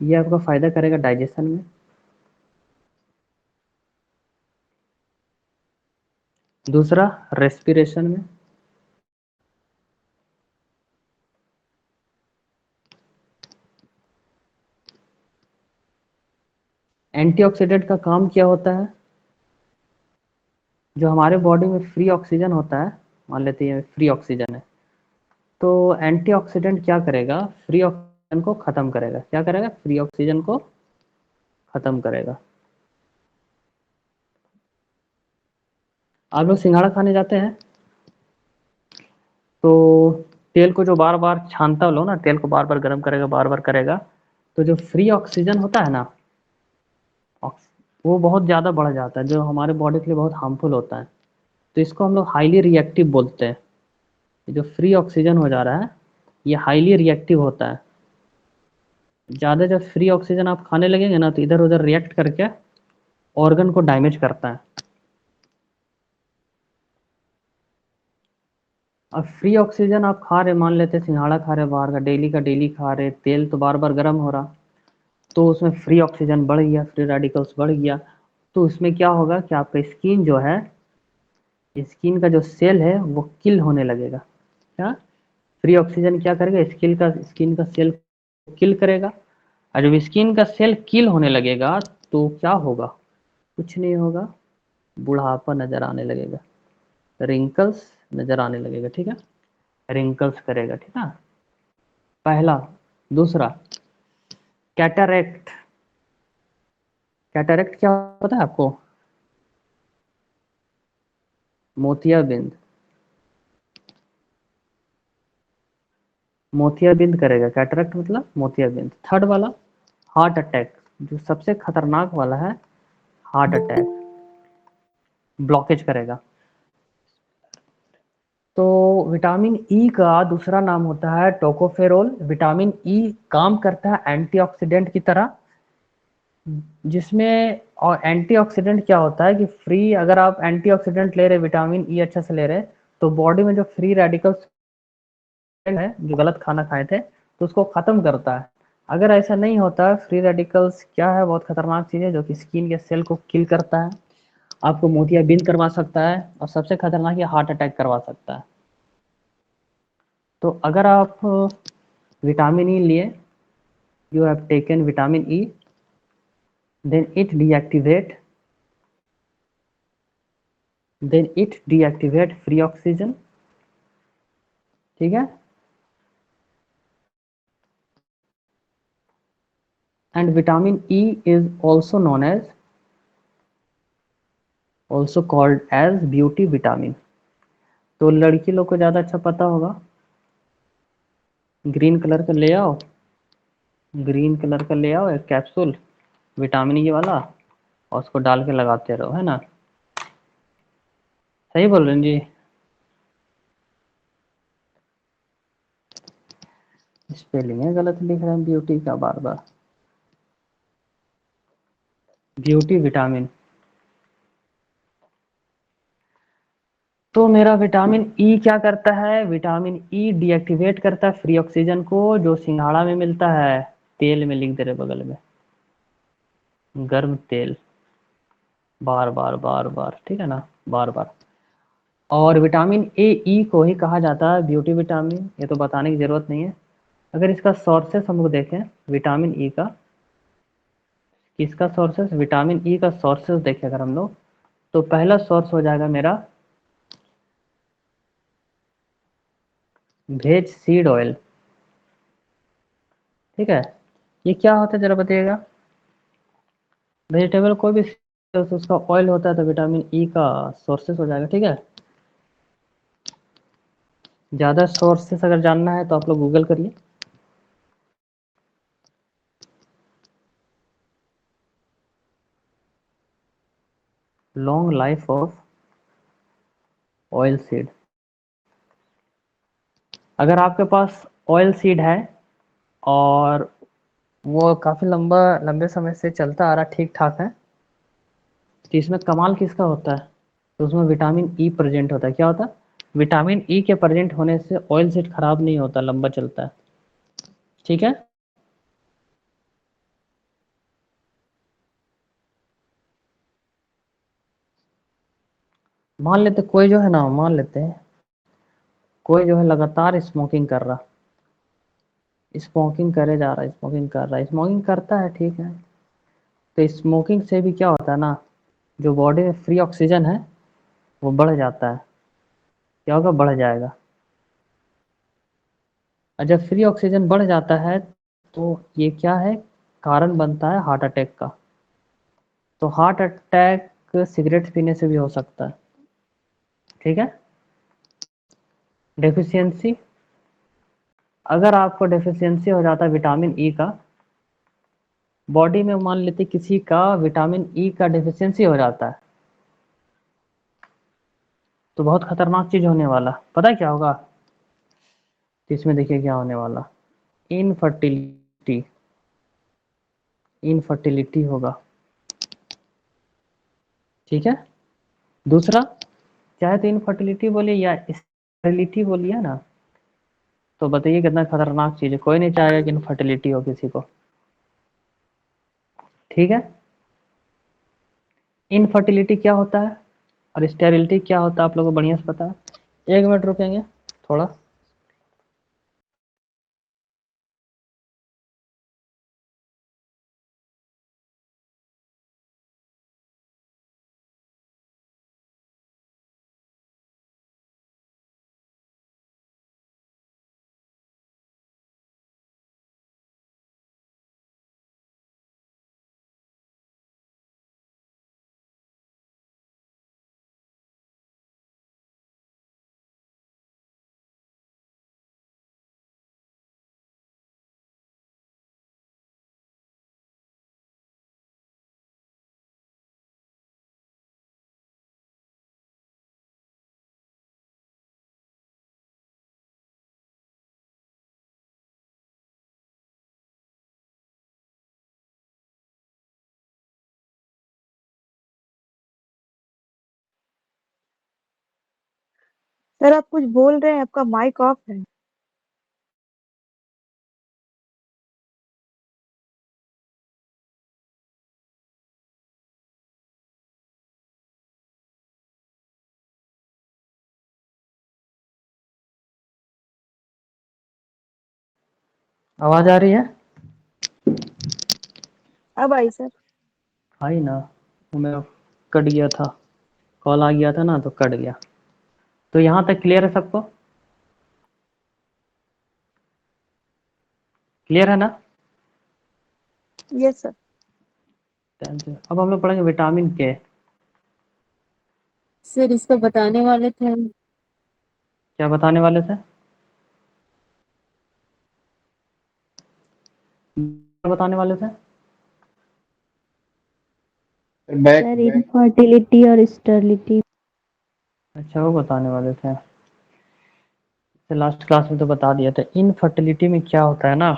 ये आपका फायदा करेगा डाइजेशन में, दूसरा रेस्पिरेशन में, एंटीऑक्सीडेंट का काम क्या होता है? जो हमारे बॉडी में फ्री ऑक्सीजन होता है, मान लेते हैं फ्री ऑक्सीजन है, तो एंटीऑक्सीडेंट क्या करेगा? फ्री ऑक्सीजन को खत्म करेगा। क्या करेगा? फ्री ऑक्सीजन को खत्म करेगा। आप लोग सिंघाड़ा खाने जाते हैं तो तेल को जो बार बार छानता लो ना, तेल को बार बार गर्म करेगा, बार बार करेगा, तो जो फ्री ऑक्सीजन होता है ना, वो बहुत ज़्यादा बढ़ जाता है, जो हमारे बॉडी के लिए बहुत हार्मफुल होता है। तो इसको हम लोग हाईली रिएक्टिव बोलते हैं। ये जो फ्री ऑक्सीजन हो जा रहा है, ये हाईली रिएक्टिव होता है। ज़्यादा जब फ्री ऑक्सीजन आप खाने लगेंगे ना, तो इधर उधर रिएक्ट करके ऑर्गन को डैमेज करता है। अब फ्री ऑक्सीजन आप खा रहे, मान लेते सिंघाड़ा खा रहे बाहर का डेली खा रहे, तेल तो बार बार गर्म हो रहा, तो उसमें फ्री ऑक्सीजन बढ़ गया, फ्री रेडिकल्स बढ़ गया, तो उसमें क्या होगा कि आपका स्किन जो है, स्किन का जो सेल है वो किल होने लगेगा। क्या? फ्री ऑक्सीजन क्या करेगा? स्किन का सेल किल करेगा। और जब स्किन का सेल किल होने लगेगा तो क्या होगा? कुछ नहीं होगा, बुढ़ापा नजर आने लगेगा, रिंकल्स नजर आने लगेगा। ठीक है, रिंकल्स करेगा। ठीक है, पहला। दूसरा, कैटरेक्ट। कैटरेक्ट क्या पता है आपको? मोतियाबिंद। मोतियाबिंद करेगा कैटरेक्ट, मतलब मोतियाबिंद। थर्ड वाला, हार्ट अटैक, जो सबसे खतरनाक वाला है, हार्ट अटैक, ब्लॉकेज करेगा। तो विटामिन ई का दूसरा नाम होता है टोकोफेरोल। विटामिन ई काम करता है एंटीऑक्सीडेंट की तरह, जिसमें, और एंटीऑक्सीडेंट क्या होता है कि फ्री, अगर आप एंटीऑक्सीडेंट ले रहे, विटामिन ई अच्छा से ले रहे, तो बॉडी में जो फ्री रेडिकल्स है, जो गलत खाना खाए थे, तो उसको खत्म करता है। अगर ऐसा नहीं होता, फ्री रेडिकल्स क्या है? बहुत खतरनाक चीज़ है, जो कि स्किन के सेल को किल करता है, आपको मोतियाबिंद करवा सकता है, और सबसे खतरनाक ये हार्ट अटैक करवा सकता है। तो अगर आप विटामिन ई लिए, you have taken vitamin E, then it deactivate free oxygen. ठीक है, and vitamin E is also called as beauty vitamin. तो लड़की लोग को ज़्यादा अच्छा पता होगा, ग्रीन कलर का ले आओ, एक कैप्सूल विटामिन ई वाला, और उसको डाल के लगाते रहो, है ना? सही बोल रहे हैं जी? स्पेलिंग है गलत लिख रहे हैं ब्यूटी का बार बार। Beauty vitamin. तो मेरा विटामिन ई क्या करता है? विटामिन ई डीएक्टिवेट करता है फ्री ऑक्सीजन को, जो सिंघाड़ा में मिलता है, तेल में लिख दे रहे बगल में, गर्म तेल, बार बार बार बार, ठीक है ना, बार बार। और विटामिन ए ई को ही कहा जाता है ब्यूटी विटामिन, ये तो बताने की ज़रूरत नहीं है। अगर इसका सोर्सेस हम लोग देखें विटामिन ई का, किसका सोर्सेस, विटामिन ई का सोर्सेस देखें अगर हम लोग, तो पहला सोर्स हो जाएगा मेरा भेज सीड ऑयल। ठीक है, ये क्या होता है ज़रा बताइएगा। वेजिटेबल कोई भी उसका ऑयल होता है तो विटामिन ई का सोर्सेस हो जाएगा। ठीक है, ज़्यादा सोर्सेस अगर जानना है तो आप लोग गूगल करिए। Long life of oil seed. अगर आपके पास ऑयल सीड है और वो काफ़ी लंबे समय से चलता आ रहा ठीक ठाक है, तो इसमें कमाल किसका होता है, तो उसमें विटामिन ई प्रेजेंट होता है। क्या होता है, विटामिन ई के प्रेजेंट होने से ऑयल सीड खराब नहीं होता, लंबा चलता है। ठीक है, मान लेते कोई जो है ना, मान लेते हैं कोई जो है लगातार स्मोकिंग कर रहा, स्मोकिंग करे जा रहा है, स्मोकिंग कर रहा है, स्मोकिंग करता है ठीक है, तो स्मोकिंग से भी क्या होता है ना, जो बॉडी में फ्री ऑक्सीजन है वो बढ़ जाता है। क्या होगा, बढ़ जाएगा। और जब फ्री ऑक्सीजन बढ़ जाता है तो ये क्या है, कारण बनता है हार्ट अटैक का। तो हार्ट अटैक सिगरेट पीने से भी हो सकता है। ठीक है, डेफिशिएंसी, अगर आपको डेफिशिएंसी हो जाता है विटामिन ई का, बॉडी में मान लेते किसी का विटामिन ई का डेफिशिएंसी हो जाता है, तो बहुत खतरनाक चीज होने वाला, पता है क्या होगा, तो इसमें देखिए क्या होने वाला, इनफर्टिलिटी, इनफर्टिलिटी होगा। ठीक है, दूसरा, चाहे तो इनफर्टिलिटी बोलिए या स्टेरिलिटी बोलिए ना, तो बताइए कितना खतरनाक चीज है, कोई नहीं चाहेगा कि इनफर्टिलिटी हो किसी को। ठीक है, इनफर्टिलिटी क्या होता है और स्टेरिलिटी क्या होता है आप लोगों को बढ़िया से पता है। एक मिनट रुकेंगे थोड़ा। सर आप कुछ बोल रहे हैं, आपका माइक ऑफ है। आवाज आ रही है, अब आई सर। आई ना, वो मेरा कट गया था, कॉल आ गया था ना तो कट गया। तो यहाँ तक क्लियर है सबको, क्लियर है ना। Yes sir. अब हम लोग पढ़ेंगे विटामिन के। सर इसको बताने वाले थे हम। क्या बताने वाले थे, क्या बताने वाले थे। बैक सर इनफर्टिलिटी और स्टेरिलिटी। अच्छा, वो बताने वाले थे, लास्ट क्लास में तो बता दिया था। इनफर्टिलिटी में क्या होता है ना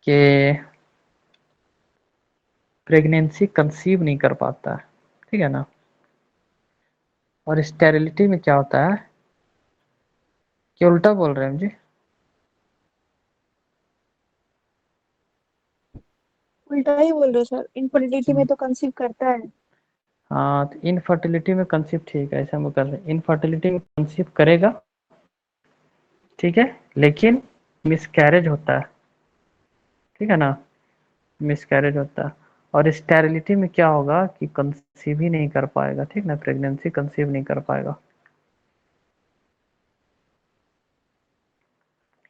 कि प्रेगनेंसी कंसीव नहीं कर पाता है। ठीक है ना, और स्टेरिलिटी में क्या होता है, कि उल्टा बोल रहे हैं हम जी। उल्टा ही बोल रहे हो सर, इनफर्टिलिटी में तो कंसीव करता है। हाँ, तो इनफर्टिलिटी में कंसीव, ठीक है, ऐसा हम कर रहे हैं, इनफर्टिलिटी में कंसीव करेगा, ठीक है, लेकिन मिसकैरेज होता है, ठीक है ना, मिसकैरेज होता है। और स्टेरिलिटी में क्या होगा कि कंसीव ही नहीं कर पाएगा, ठीक ना, प्रेगनेंसी कंसीव नहीं कर पाएगा।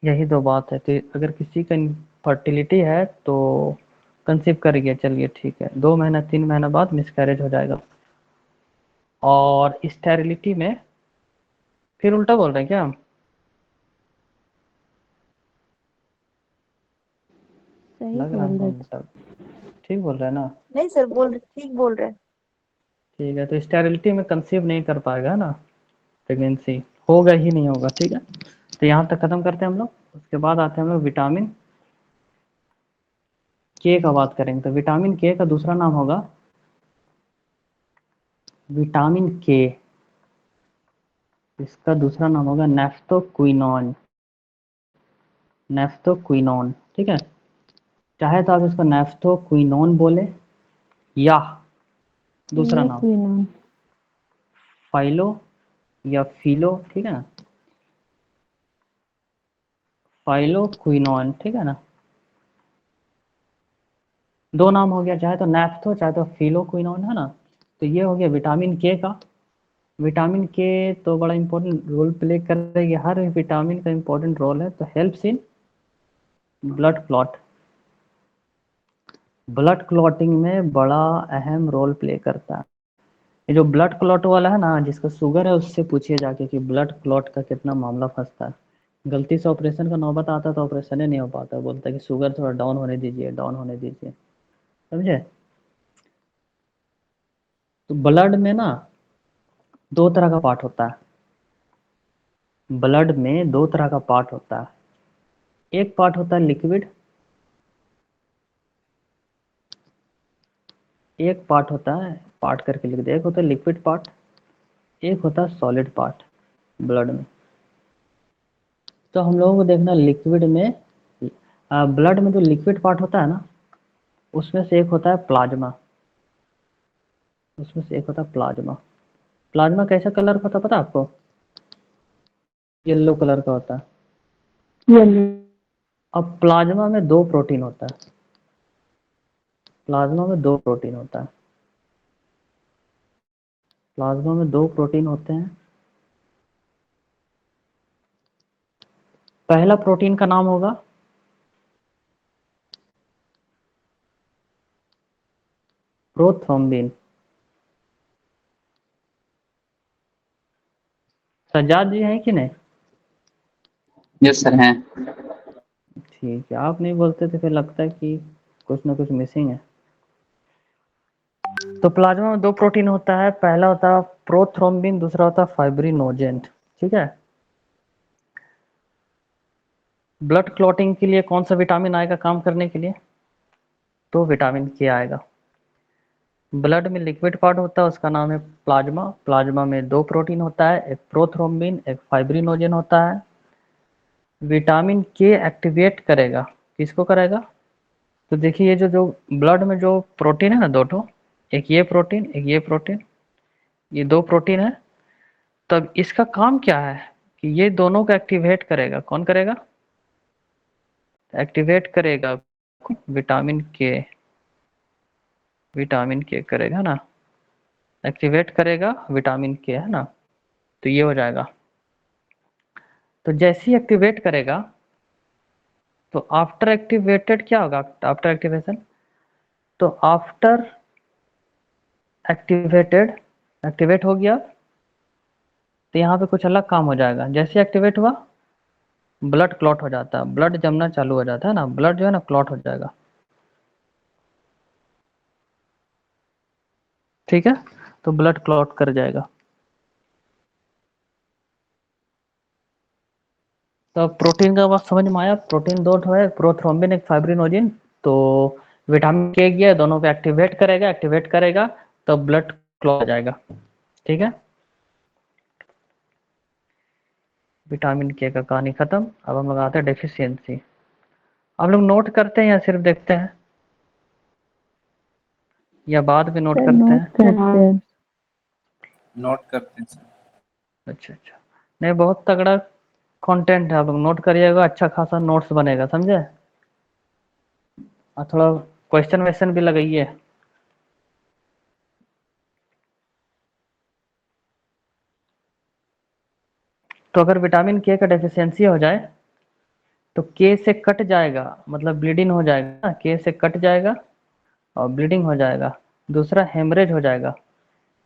यही दो बात है। तो अगर किसी का इनफर्टिलिटी है तो कंसीव कर गया, चलिए ठीक है, 2 महीना 3 महीना बाद मिसकैरेज हो जाएगा। और स्टेरिलिटी में फिर उल्टा बोल रहे हैं क्या हम? सही लग रहा है बोल हमको रहे। उल्टा। ठीक बोल रहे हैं ना? नहीं सर, ठीक बोल रहे। ठीक है, तो स्टेरिलिटी में कंसीव नहीं कर पाएगा ना, प्रेगनेंसी होगा ही नहीं होगा, ठीक है। तो यहाँ तक खत्म करते हैं हम लोग। उसके बाद आते हैं हम लोग विटामिन के का बात करेंगे। तो विटामिन के का दूसरा नाम होगा विटामिन के, इसका दूसरा नाम होगा नेफ्थोक्विनोन, नेफ्थोक्विनोन, ठीक है। चाहे तो आप इसको नेफ्थोक्विनोन बोले, या दूसरा ये नाम क्विनोन। फाइलो या फिलो, ठीक है ना, फाइलोक्विनोन, ठीक है ना। दो नाम हो गया, चाहे तो नेफ्थो चाहे तो फिलोक्विनोन, है ना। तो ये हो गया विटामिन के का। विटामिन के तो बड़ा इंपॉर्टेंट रोल प्ले कर रही है, हर विटामिन का इंपॉर्टेंट रोल है। तो helps in blood clot, blood clotting में बड़ा अहम रोल प्ले करता है। ये जो ब्लड क्लॉट वाला है ना, जिसका शुगर है, उससे पूछिए जाके कि ब्लड क्लॉट का कितना मामला फंसता है। गलती से ऑपरेशन का नौबत आता है तो ऑपरेशन ही नहीं हो पाता, बोलता है कि शुगर थोड़ा डाउन होने दीजिए, डाउन होने दीजिए, समझे। तो ब्लड में ना दो तरह का पार्ट होता है, ब्लड में दो तरह का पार्ट होता है। एक पार्ट होता है लिक्विड, एक पार्ट होता है, पार्ट करके लिख दे, एक होता है लिक्विड पार्ट, एक होता है सॉलिड पार्ट ब्लड में। तो हम लोगों को देखना लिक्विड में, ब्लड में जो लिक्विड पार्ट होता है ना, उसमें से एक होता है प्लाज्मा, उसमें से एक होता है प्लाज्मा। प्लाज्मा कैसा कलर का होता है पता है आपको? येलो कलर का होता है। येलो। अब प्लाज्मा में दो प्रोटीन होता है, प्लाज्मा में दो प्रोटीन होता है, प्लाज्मा में दो प्रोटीन होते हैं। पहला प्रोटीन का नाम होगा प्रोथ्रोम्बिन। सज्जाद जी हैं कि नहीं? यस सर हैं। ठीक है, आप नहीं बोलते तो फिर लगता है कि कुछ ना कुछ मिसिंग है। तो प्लाज्मा में दो प्रोटीन होता है, पहला होता है प्रोथ्रोम्बिन, दूसरा होता है फाइब्रिनोजेन, ठीक है। ब्लड क्लॉटिंग के लिए कौन सा विटामिन आएगा काम करने के लिए? तो विटामिन के आएगा। ब्लड में लिक्विड पार्ट होता है, उसका नाम है प्लाज्मा, प्लाज्मा में दो प्रोटीन होता है, एक प्रोथ्रोम्बिन एक फाइब्रिनोजेन होता है। विटामिन के एक्टिवेट करेगा, किसको करेगा? तो देखिए, ये जो जो ब्लड में जो प्रोटीन है ना, दो ठो, एक ये प्रोटीन एक ये प्रोटीन, ये दो प्रोटीन है। तब इसका काम क्या है कि ये दोनों को एक्टिवेट करेगा। कौन करेगा? एक्टिवेट करेगा विटामिन के, विटामिन के करेगा ना, एक्टिवेट करेगा विटामिन के, है ना। तो ये हो जाएगा। तो जैसे ही एक्टिवेट करेगा, तो आफ्टर एक्टिवेटेड क्या होगा? आफ्टर एक्टिवेशन, तो आफ्टर एक्टिवेटेड, एक्टिवेट हो गया, तो यहाँ पे कुछ अलग काम हो जाएगा। जैसे एक्टिवेट हुआ, ब्लड क्लॉट हो जाता है, ब्लड जमना चालू हो जाता है ना, ब्लड जो है ना क्लॉट हो जाएगा, ठीक है। तो ब्लड क्लॉट कर जाएगा। तो प्रोटीन का बात समझ में आया। प्रोटीन दो ठो है, प्रोथ्रोम्बिन एक फाइब्रिनोजिन। तो विटामिन के गया, दोनों को एक्टिवेट करेगा, एक्टिवेट करेगा तो ब्लड क्लॉट हो जाएगा, ठीक है। विटामिन के का कहानी खत्म। अब हम लोग आते हैं डेफिशिएंसी। आप लोग नोट करते हैं या सिर्फ देखते हैं, या बाद में नोट सर करते नोट हैं? करते हैं। नोट करते हैं सर। अच्छा अच्छा, नहीं बहुत तगड़ा कंटेंट है, आप लोग नोट करिएगा, अच्छा खासा नोट्स बनेगा, समझे। और थोड़ा क्वेश्चन वेश्चन भी लगाइए। तो अगर विटामिन के का डेफिशिएंसी हो जाए तो के से कट जाएगा, मतलब ब्लीडिंग हो जाएगा, के से कट जाएगा और ब्लीडिंग हो जाएगा। दूसरा हेमरेज हो जाएगा।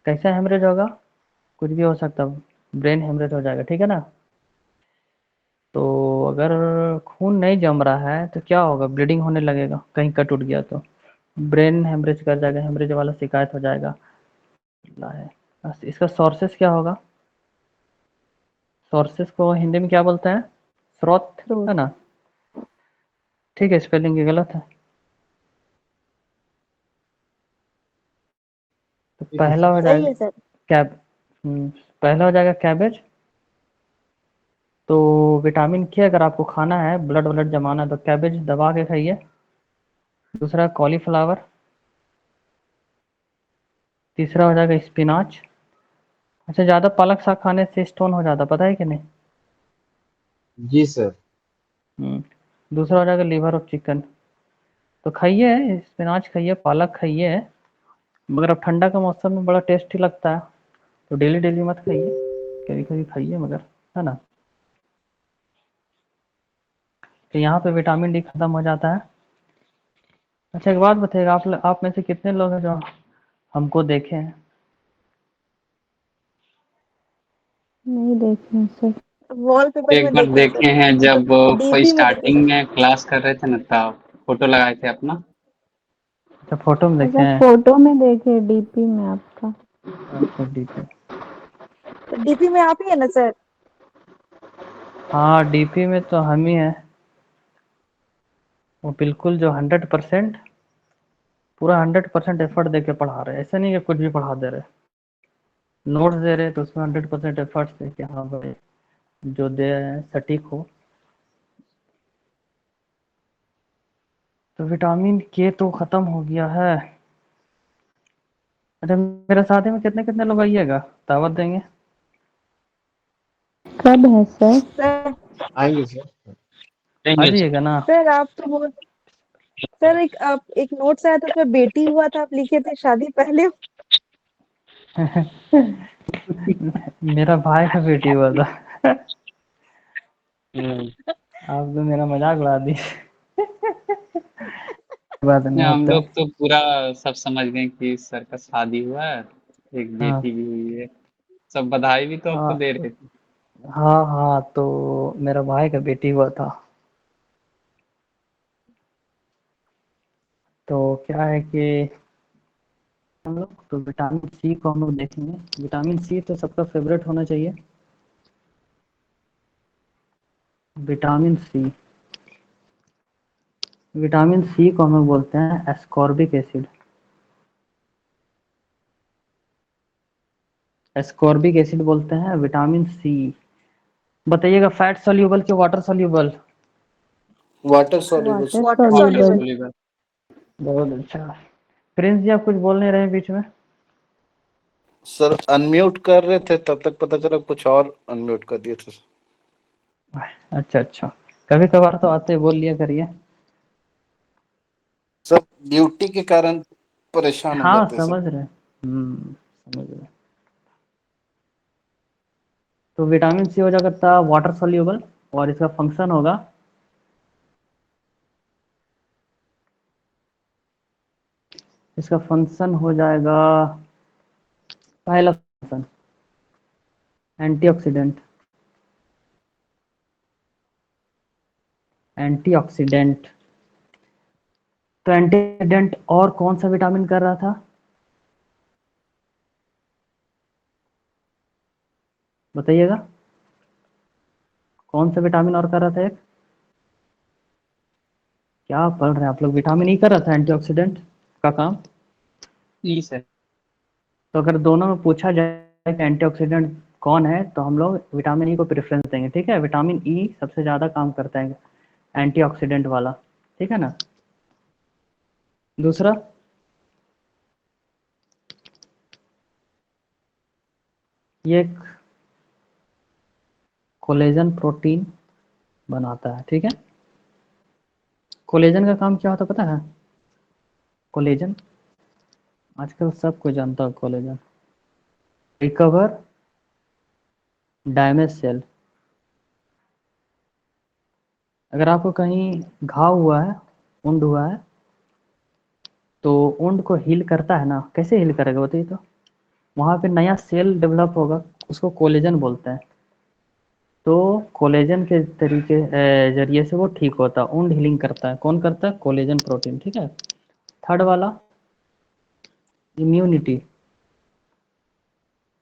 कैसा हेमरेज होगा, कुछ भी हो सकता है, ब्रेन हेमरेज हो जाएगा, ठीक है ना। तो अगर खून नहीं जम रहा है तो क्या होगा, ब्लीडिंग होने लगेगा, कहीं कट उठ गया तो ब्रेन हेमरेज कर जाएगा, हेमरेज वाला शिकायत हो जाएगा। इसका सोर्सेस क्या होगा, सोर्सेस को हिंदी में क्या बोलते हैं, स्रोत, तो है ना। ठीक है, स्पेलिंग ये गलत है। तो ठीक है पहला सर। हो सही जाएगा है सर। कैब, पहला हो जाएगा कैबेज। तो विटामिन के अगर आपको खाना है, ब्लड ब्लड जमाना है, तो कैबेज दबा के खाइए। दूसरा कॉलीफ्लावर। तीसरा हो जाएगा स्पिनाच। अच्छा, ज़्यादा पालक साग खाने से स्टोन हो जाता, पता है कि नहीं। जी सर। दूसरा हो जाएगा लीवर ऑफ चिकन। तो खाइए, स्पिनाच खाइए, पालक खाइए, मगर अब ठंडा का मौसम में बड़ा टेस्टी लगता है, तो डेली डेली मत खाइए, कभी कभी खाइए मगर, है ना। तो यहाँ पे विटामिन डी खत्म हो जाता है। अच्छा, एक बात बताइएगा, आप में से कितने लोग हैं जो हमको देखे हैं। नहीं देखे हैं सर, वॉलपेपर एक में बार देखे हैं देखे सर, हैं जब कोई डीपी में देखे स्टार्टिंग हैं। में क्लास कर रहे थे ना, तब फोटो लगाए थे अपना। अच्छा, फोटो में देखे अच्छा, हैं। फोटो में देखे, डीपी में आपका। अच्छा, ठीक है। तो डीपी में आप ही है ना सर। हाँ, डीपी में तो हम ही हैं, वो बिल्कुल जो 100%, पूरा 100% एफर्ट दे के पढ़ा रहे हैं, ऐसा नहीं कि कुछ भी पढ़ा दे रहे। नोट्स दे रहे तो उसमें 100% एफर्ट से कि हाँ भाई जो दे रहे हैं सटीक हो। तो विटामिन के तो ख़त्म हो गया है। अच्छा, मेरे शादी में कितने कितने लोग आइएगा, दावत देंगे। कब है सर? सर, आएंगे सर। आ देंगे सर। जाइएगा ना। सर आप तो बोल, सर एक आप एक नोट्स आया था उसमें बेटी हुआ था, आप लिखे थे शादी पहले। मेरा भाई का बेटी हुआ था। हम्म। आप तो मेरा मजाक उड़ा दी। बात नहीं हम होता लोग है। तो पूरा सब समझ गए कि सर का शादी हुआ है, एक हाँ बेटी भी हुई है। सब बधाई भी तो आपको हाँ दे रहे थे। हाँ हाँ, तो मेरा भाई का बेटी हुआ था। तो क्या है कि हम लोग तो विटामिन सी को हम लोग देखेंगे। विटामिन सी तो सबका फेवरेट होना चाहिए। विटामिन सी, विटामिन सी को हम लोग बोलते हैं एस्कॉर्बिक एसिड। एस्कॉर्बिक एसिड बोलते हैं विटामिन सी। बताइएगा, फैट सॉल्यूबल कि water soluble. Water soluble. Water water soluble. Soluble. बहुत अच्छा। प्रिंस जी, आप कुछ बोल नहीं रहे हैं बीच में। सर अनम्यूट कर रहे थे, तब तक पता चला कुछ और अनम्यूट कर दिए थे। अच्छा अच्छा, कभी कभार तो आते बोल लिया करिए। सर ड्यूटी के कारण परेशान हो हाँ जाते हैं सर। समझ रहे हैं। समझ रहे हैं। तो विटामिन सी हो जाता है वाटर सॉल्यूबल, और इसका फंक्शन होगा, इसका फंक्शन हो जाएगा, पहला फंक्शन एंटीऑक्सीडेंट। एंटीऑक्सीडेंट, तो एंटीऑक्सीडेंट और कौन सा विटामिन कर रहा था, बताइएगा। कौन सा विटामिन और कर रहा था एक, क्या पढ़ रहे हैं आप लोग, विटामिन ई कर रहा था एंटीऑक्सीडेंट का काम। जी सर। तो अगर दोनों में पूछा जाए कि एंटीऑक्सीडेंट कौन है, तो हम लोग विटामिन ई को प्रेफरेंस देंगे, ठीक है। विटामिन ई सबसे ज़्यादा काम करता है एंटीऑक्सीडेंट वाला, ठीक है ना। दूसरा ये एक कोलेजन प्रोटीन बनाता है, ठीक है। कोलेजन का काम क्या होता है पता है? कोलेजन आजकल सब कोई जानता है। Collagen recover damage cell. अगर आपको कहीं घाव हुआ है, वुंड हुआ है, तो वुंड को हील करता है ना, कैसे हील करेगा बताइए तो? वहाँ पे नया सेल डेवलप होगा, उसको कोलेजन बोलते हैं। तो कोलेजन के तरीके जरिए से वो ठीक होता है, वुंड हीलिंग करता है। कौन करता है? कोलेजन प्रोटीन, ठीक है। थर्ड वाला immunity.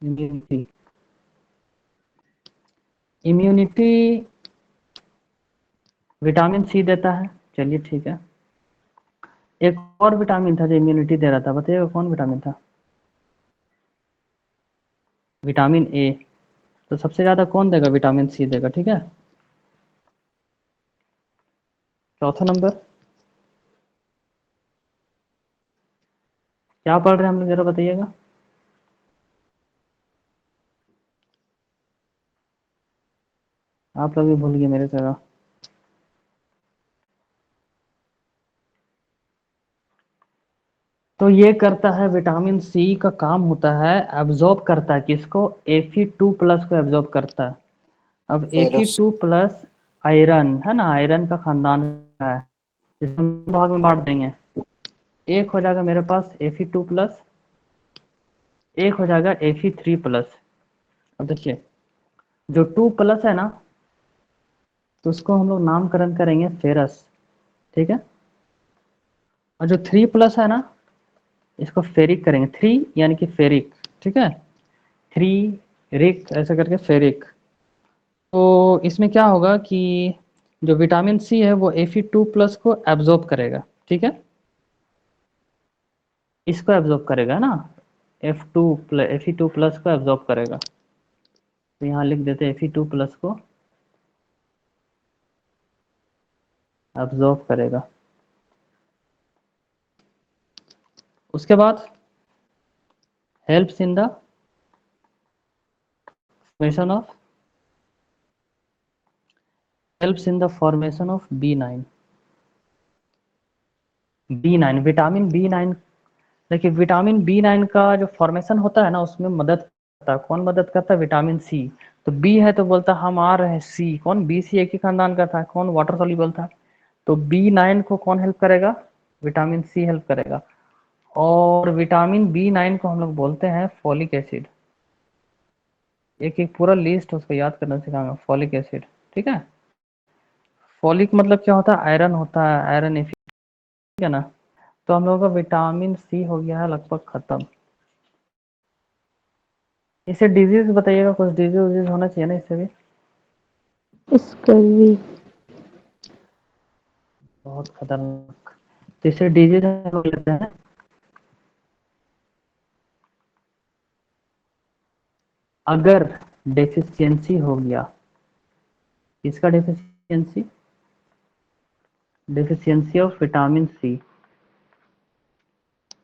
Immunity immunity vitamin C देता है, चलिए ठीक है। एक और विटामिन था जो इम्यूनिटी दे रहा था, बताइएगा कौन विटामिन था? Vitamin A. तो सबसे ज्यादा कौन देगा? विटामिन सी देगा, ठीक है। चौथा नंबर क्या पढ़ रहे हैं हम लोग, जरा बताइएगा। आप लोग भी भूल गए मेरे तरह। तो ये करता है, विटामिन सी का काम होता है एब्जॉर्ब करता है किसको? Fe2+ को एब्जॉर्ब करता है। अब फेरस। Fe2+ आयरन है ना, आयरन का खानदान है। इसे हम दो भाग में बांट देंगे। एक हो जाएगा मेरे पास Fe2+, एक हो जाएगा Fe3+। अब देखिए, जो 2+ है ना, तो उसको हम लोग नामकरण करेंगे फेरस, ठीक है। और जो 3+ है ना, इसको फेरिक करेंगे। 3 यानी कि फेरिक, ठीक है। 3 रिक ऐसा करके फेरिक। तो इसमें क्या होगा कि जो विटामिन सी है वो Fe2+ को एब्जॉर्ब करेगा, ठीक है। इसको एब्जॉर्ब करेगा ना, Fe2+ को एब्जॉर्ब करेगा। तो यहाँ लिख देते हैं Fe2+ को एब्जॉर्ब करेगा। उसके बाद helps in the formation of helps in the formation of B9। B9 vitamin B9। देखिए, विटामिन B9 का जो फॉर्मेशन होता है ना, उसमें मदद करता है। कौन मदद करता है? Vitamin C. तो बी है तो बोलता है हम आ रहे हैं सी। कौन? बी सी एक ही खानदान का था। कौन? वाटर सॉल्युबल था। तो B9 को कौन हेल्प करेगा? विटामिन सी हेल्प करेगा। और विटामिन B9 को हम लोग बोलते हैं फॉलिक एसिड। एक एक पूरा लिस्ट उसको याद करना सिखाऊंगा। फॉलिक एसिड, ठीक है। फॉलिक मतलब क्या होता है? आयरन होता है, आयरन, ठीक है ना। तो हम लोगों का विटामिन सी हो गया है लगभग खत्म। इसे डिजीज बताइएगा, कुछ डिजीज उजीज होना चाहिए ना इससे भी। स्कर्वी। बहुत खतरनाक। तो इसे डिजीज हम लोग लेते हैं। अगर डेफिशिएंसी हो गया, इसका deficiency, deficiency of vitamin C.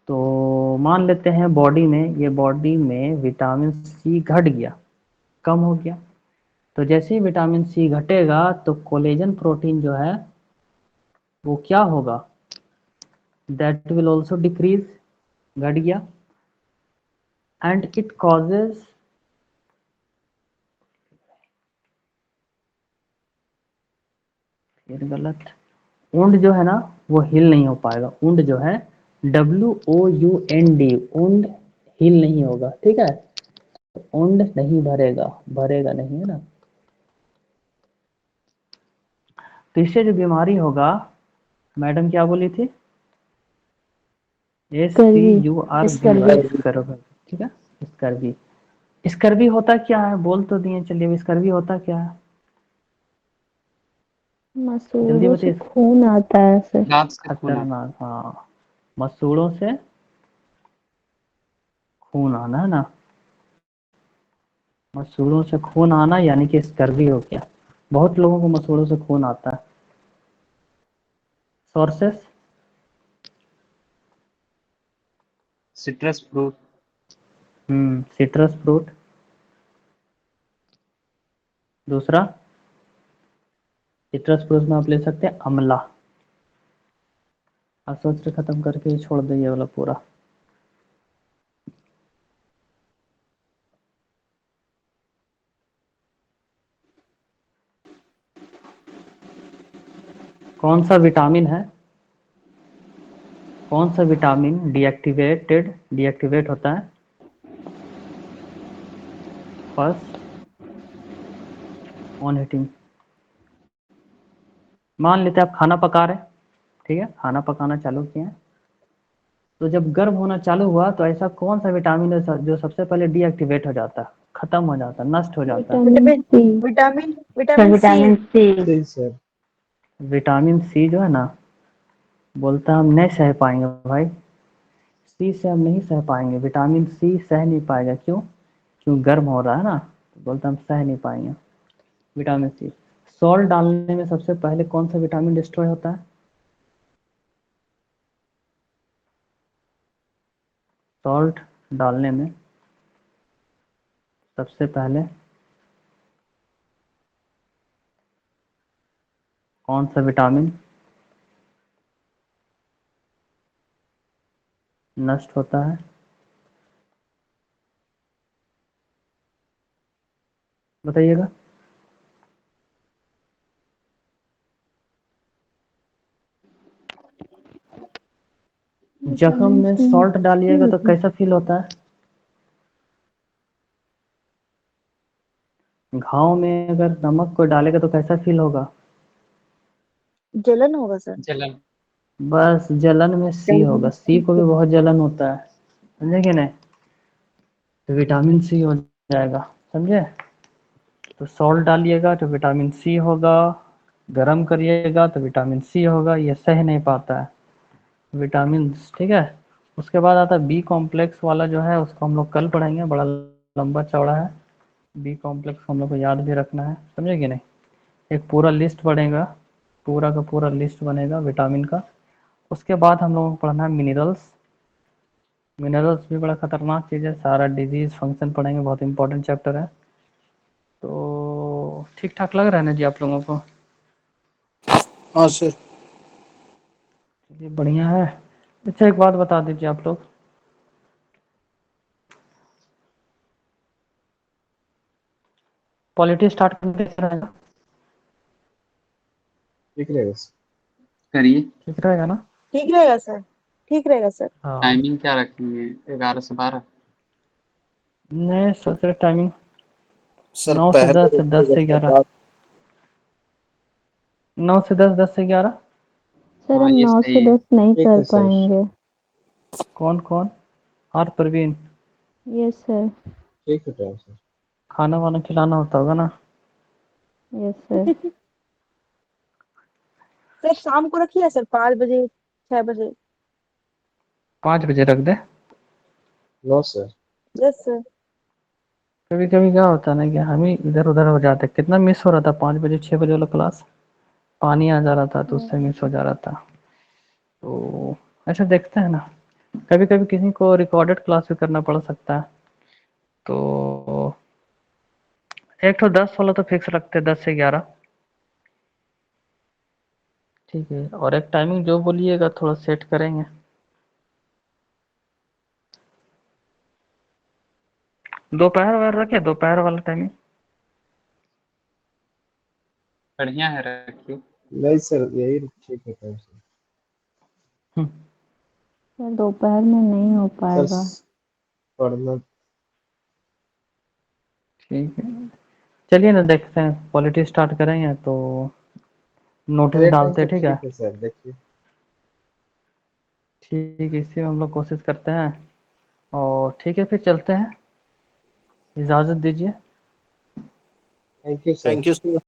तो मान लेते हैं बॉडी में, ये बॉडी में विटामिन सी घट गया, कम हो गया। तो जैसे ही विटामिन सी घटेगा तो कोलेजन प्रोटीन जो है वो क्या होगा? दैट विल ऑल्सो डिक्रीज, घट गया। एंड इट कॉजेज, फिर गलत, वुंड जो है ना वो हील नहीं हो पाएगा। वुंड जो है WOUND, वुंड हील नहीं होगा, ठीक है। वुंड नहीं भरेगा, भरेगा नहीं, है ना। तो इससे जो बीमारी होगा, मैडम क्या बोली थी? स्कर्वी। SCURV, स्कर्वी, ठीक है। स्कर्वी। स्कर्वी होता क्या है बोल तो दिए, चलिए अब स्कर्वी होता क्या है जल्दी मसूड़ों से बताइए। खून आता है सर। दांत से खून आता खतरनाक, हाँ। मसूड़ों से खून आना, है ना। मसूड़ों से खून आना यानी कि स्कर्वी हो गया। बहुत लोगों को मसूड़ों से खून आता है। Sources? Citrus fruit. Citrus fruit, दूसरा सिट्रस फ्रूट्स में आप ले सकते हैं अमला। आप सोच के खत्म करके ही छोड़ दे ये वाला पूरा। कौन सा विटामिन है, कौन सा विटामिन डीएक्टिवेट होता है? First on heating. मान लेते हैं आप खाना पका रहे हैं, ठीक है, खाना पकाना चालू किए हैं, तो जब गर्म होना चालू हुआ तो ऐसा कौन सा विटामिन है जो सबसे पहले डीएक्टिवेट हो जाता है, खत्म हो जाता है, नष्ट हो जाता है? Vitamin vitamin vitamin vitamin C. C. सही सर। विटामिन सी जो है ना, बोलता है हम नहीं सह पाएंगे भाई, सी से हम नहीं सह पाएंगे, विटामिन सी सह नहीं पाएगा। क्यों? क्यों गर्म हो रहा है ना, तो बोलता हम सह नहीं पाएंगे विटामिन सी। सॉल्ट डालने में सबसे पहले कौन सा विटामिन डिस्ट्रॉय होता है? सॉल्ट डालने में सबसे पहले कौन सा विटामिन नष्ट होता है? बताइएगा। जख्म में सॉल्ट डालिएगा तो कैसा फील होता है? घाव में अगर नमक को डालेगा तो कैसा फील होगा? जलन होगा सर। जलन। बस जलन में सी होगा, सी को भी बहुत जलन होता है, समझे कि नहीं? तो विटामिन सी हो जाएगा, समझे? तो सॉल्ट डालिएगा तो विटामिन सी होगा, गरम करिएगा तो विटामिन सी होगा, ये सह नहीं पाता है विटामिन, ठीक है। उसके बाद आता है बी कॉम्प्लेक्स वाला जो है, उसको हम लोग कल पढ़ेंगे, बड़ा लंबा चौड़ा है। बी कॉम्प्लेक्स हम लोग को याद भी रखना है, समझे कि नहीं? एक पूरा लिस्ट बनेगा, पूरा का पूरा लिस्ट बनेगा विटामिन का। उसके बाद हम लोगों को पढ़ना है मिनरल्स। मिनरल्स भी बड़ा खतरनाक चीज़ है, सारा डिजीज फंक्शन पढ़ेंगे, बहुत इंपॉर्टेंट चैप्टर है। तो ठीक ठाक लग रहा है ना जी आप लोगों को? हाँ सर। ये बढ़िया है। अच्छा एक बात बता दीजिए आप लोग, पॉलिटी स्टार्ट करके रहेगा? ठीक रहेगा सर। करिए। ठीक रहेगा ना? ठीक रहेगा सर, ठीक रहेगा सर। हाँ। टाइमिंग क्या रखेंगे? 11 से 12? मैं सोच रहा टाइमिंग सर 9 से 10 पहले से 10 से 11। 9 से 10, 10 से 11। सर हाँ हम ये 9 सही से है। 10 नहीं ठीक कर है सर। पाएंगे। कौन कौन? और प्रवीण, यस सर। ठीक है सर। खाना वाना खिलाना होता होगा ना? Yes sir. सर शाम को रखिए सर, 5 बजे 6 बजे। 5 बजे रख दे। No sir. Yes sir. कभी कभी क्या होता है ना कि हम ही इधर उधर हो जाते, कितना मिस हो रहा था 5 बजे 6 बजे वाला क्लास, पानी आ जा रहा था तो उससे मिस हो जा रहा था। तो ऐसा देखते हैं ना, कभी कभी किसी को रिकॉर्डेड क्लास भी करना पड़ सकता है। तो एक तो 10 वाला तो फिक्स रखते हैं, 10 से 11। ठीक है, और एक टाइमिंग जो बोलिएगा थोड़ा सेट करेंगे। दोपहर वाला रखे, दोपहर वाला टाइमिंग। बढ़िया है, रखिए। नहीं सर, यही ठीक है सर। सर दोपहर में नहीं हो सर पाएगा। पढ़ना। ठीक है, चलिए ना देखते हैं, पॉलिटी स्टार्ट करेंगे तो नोटिस एक टाइम डालते तो हैं, ठीक है? ठीक है सर, देखिए। ठीक है, इसी में हम लोग कोशिश करते हैं। और ठीक है, फिर चलते हैं, इजाज़त दीजिए। Thank you sir. Thank you sir.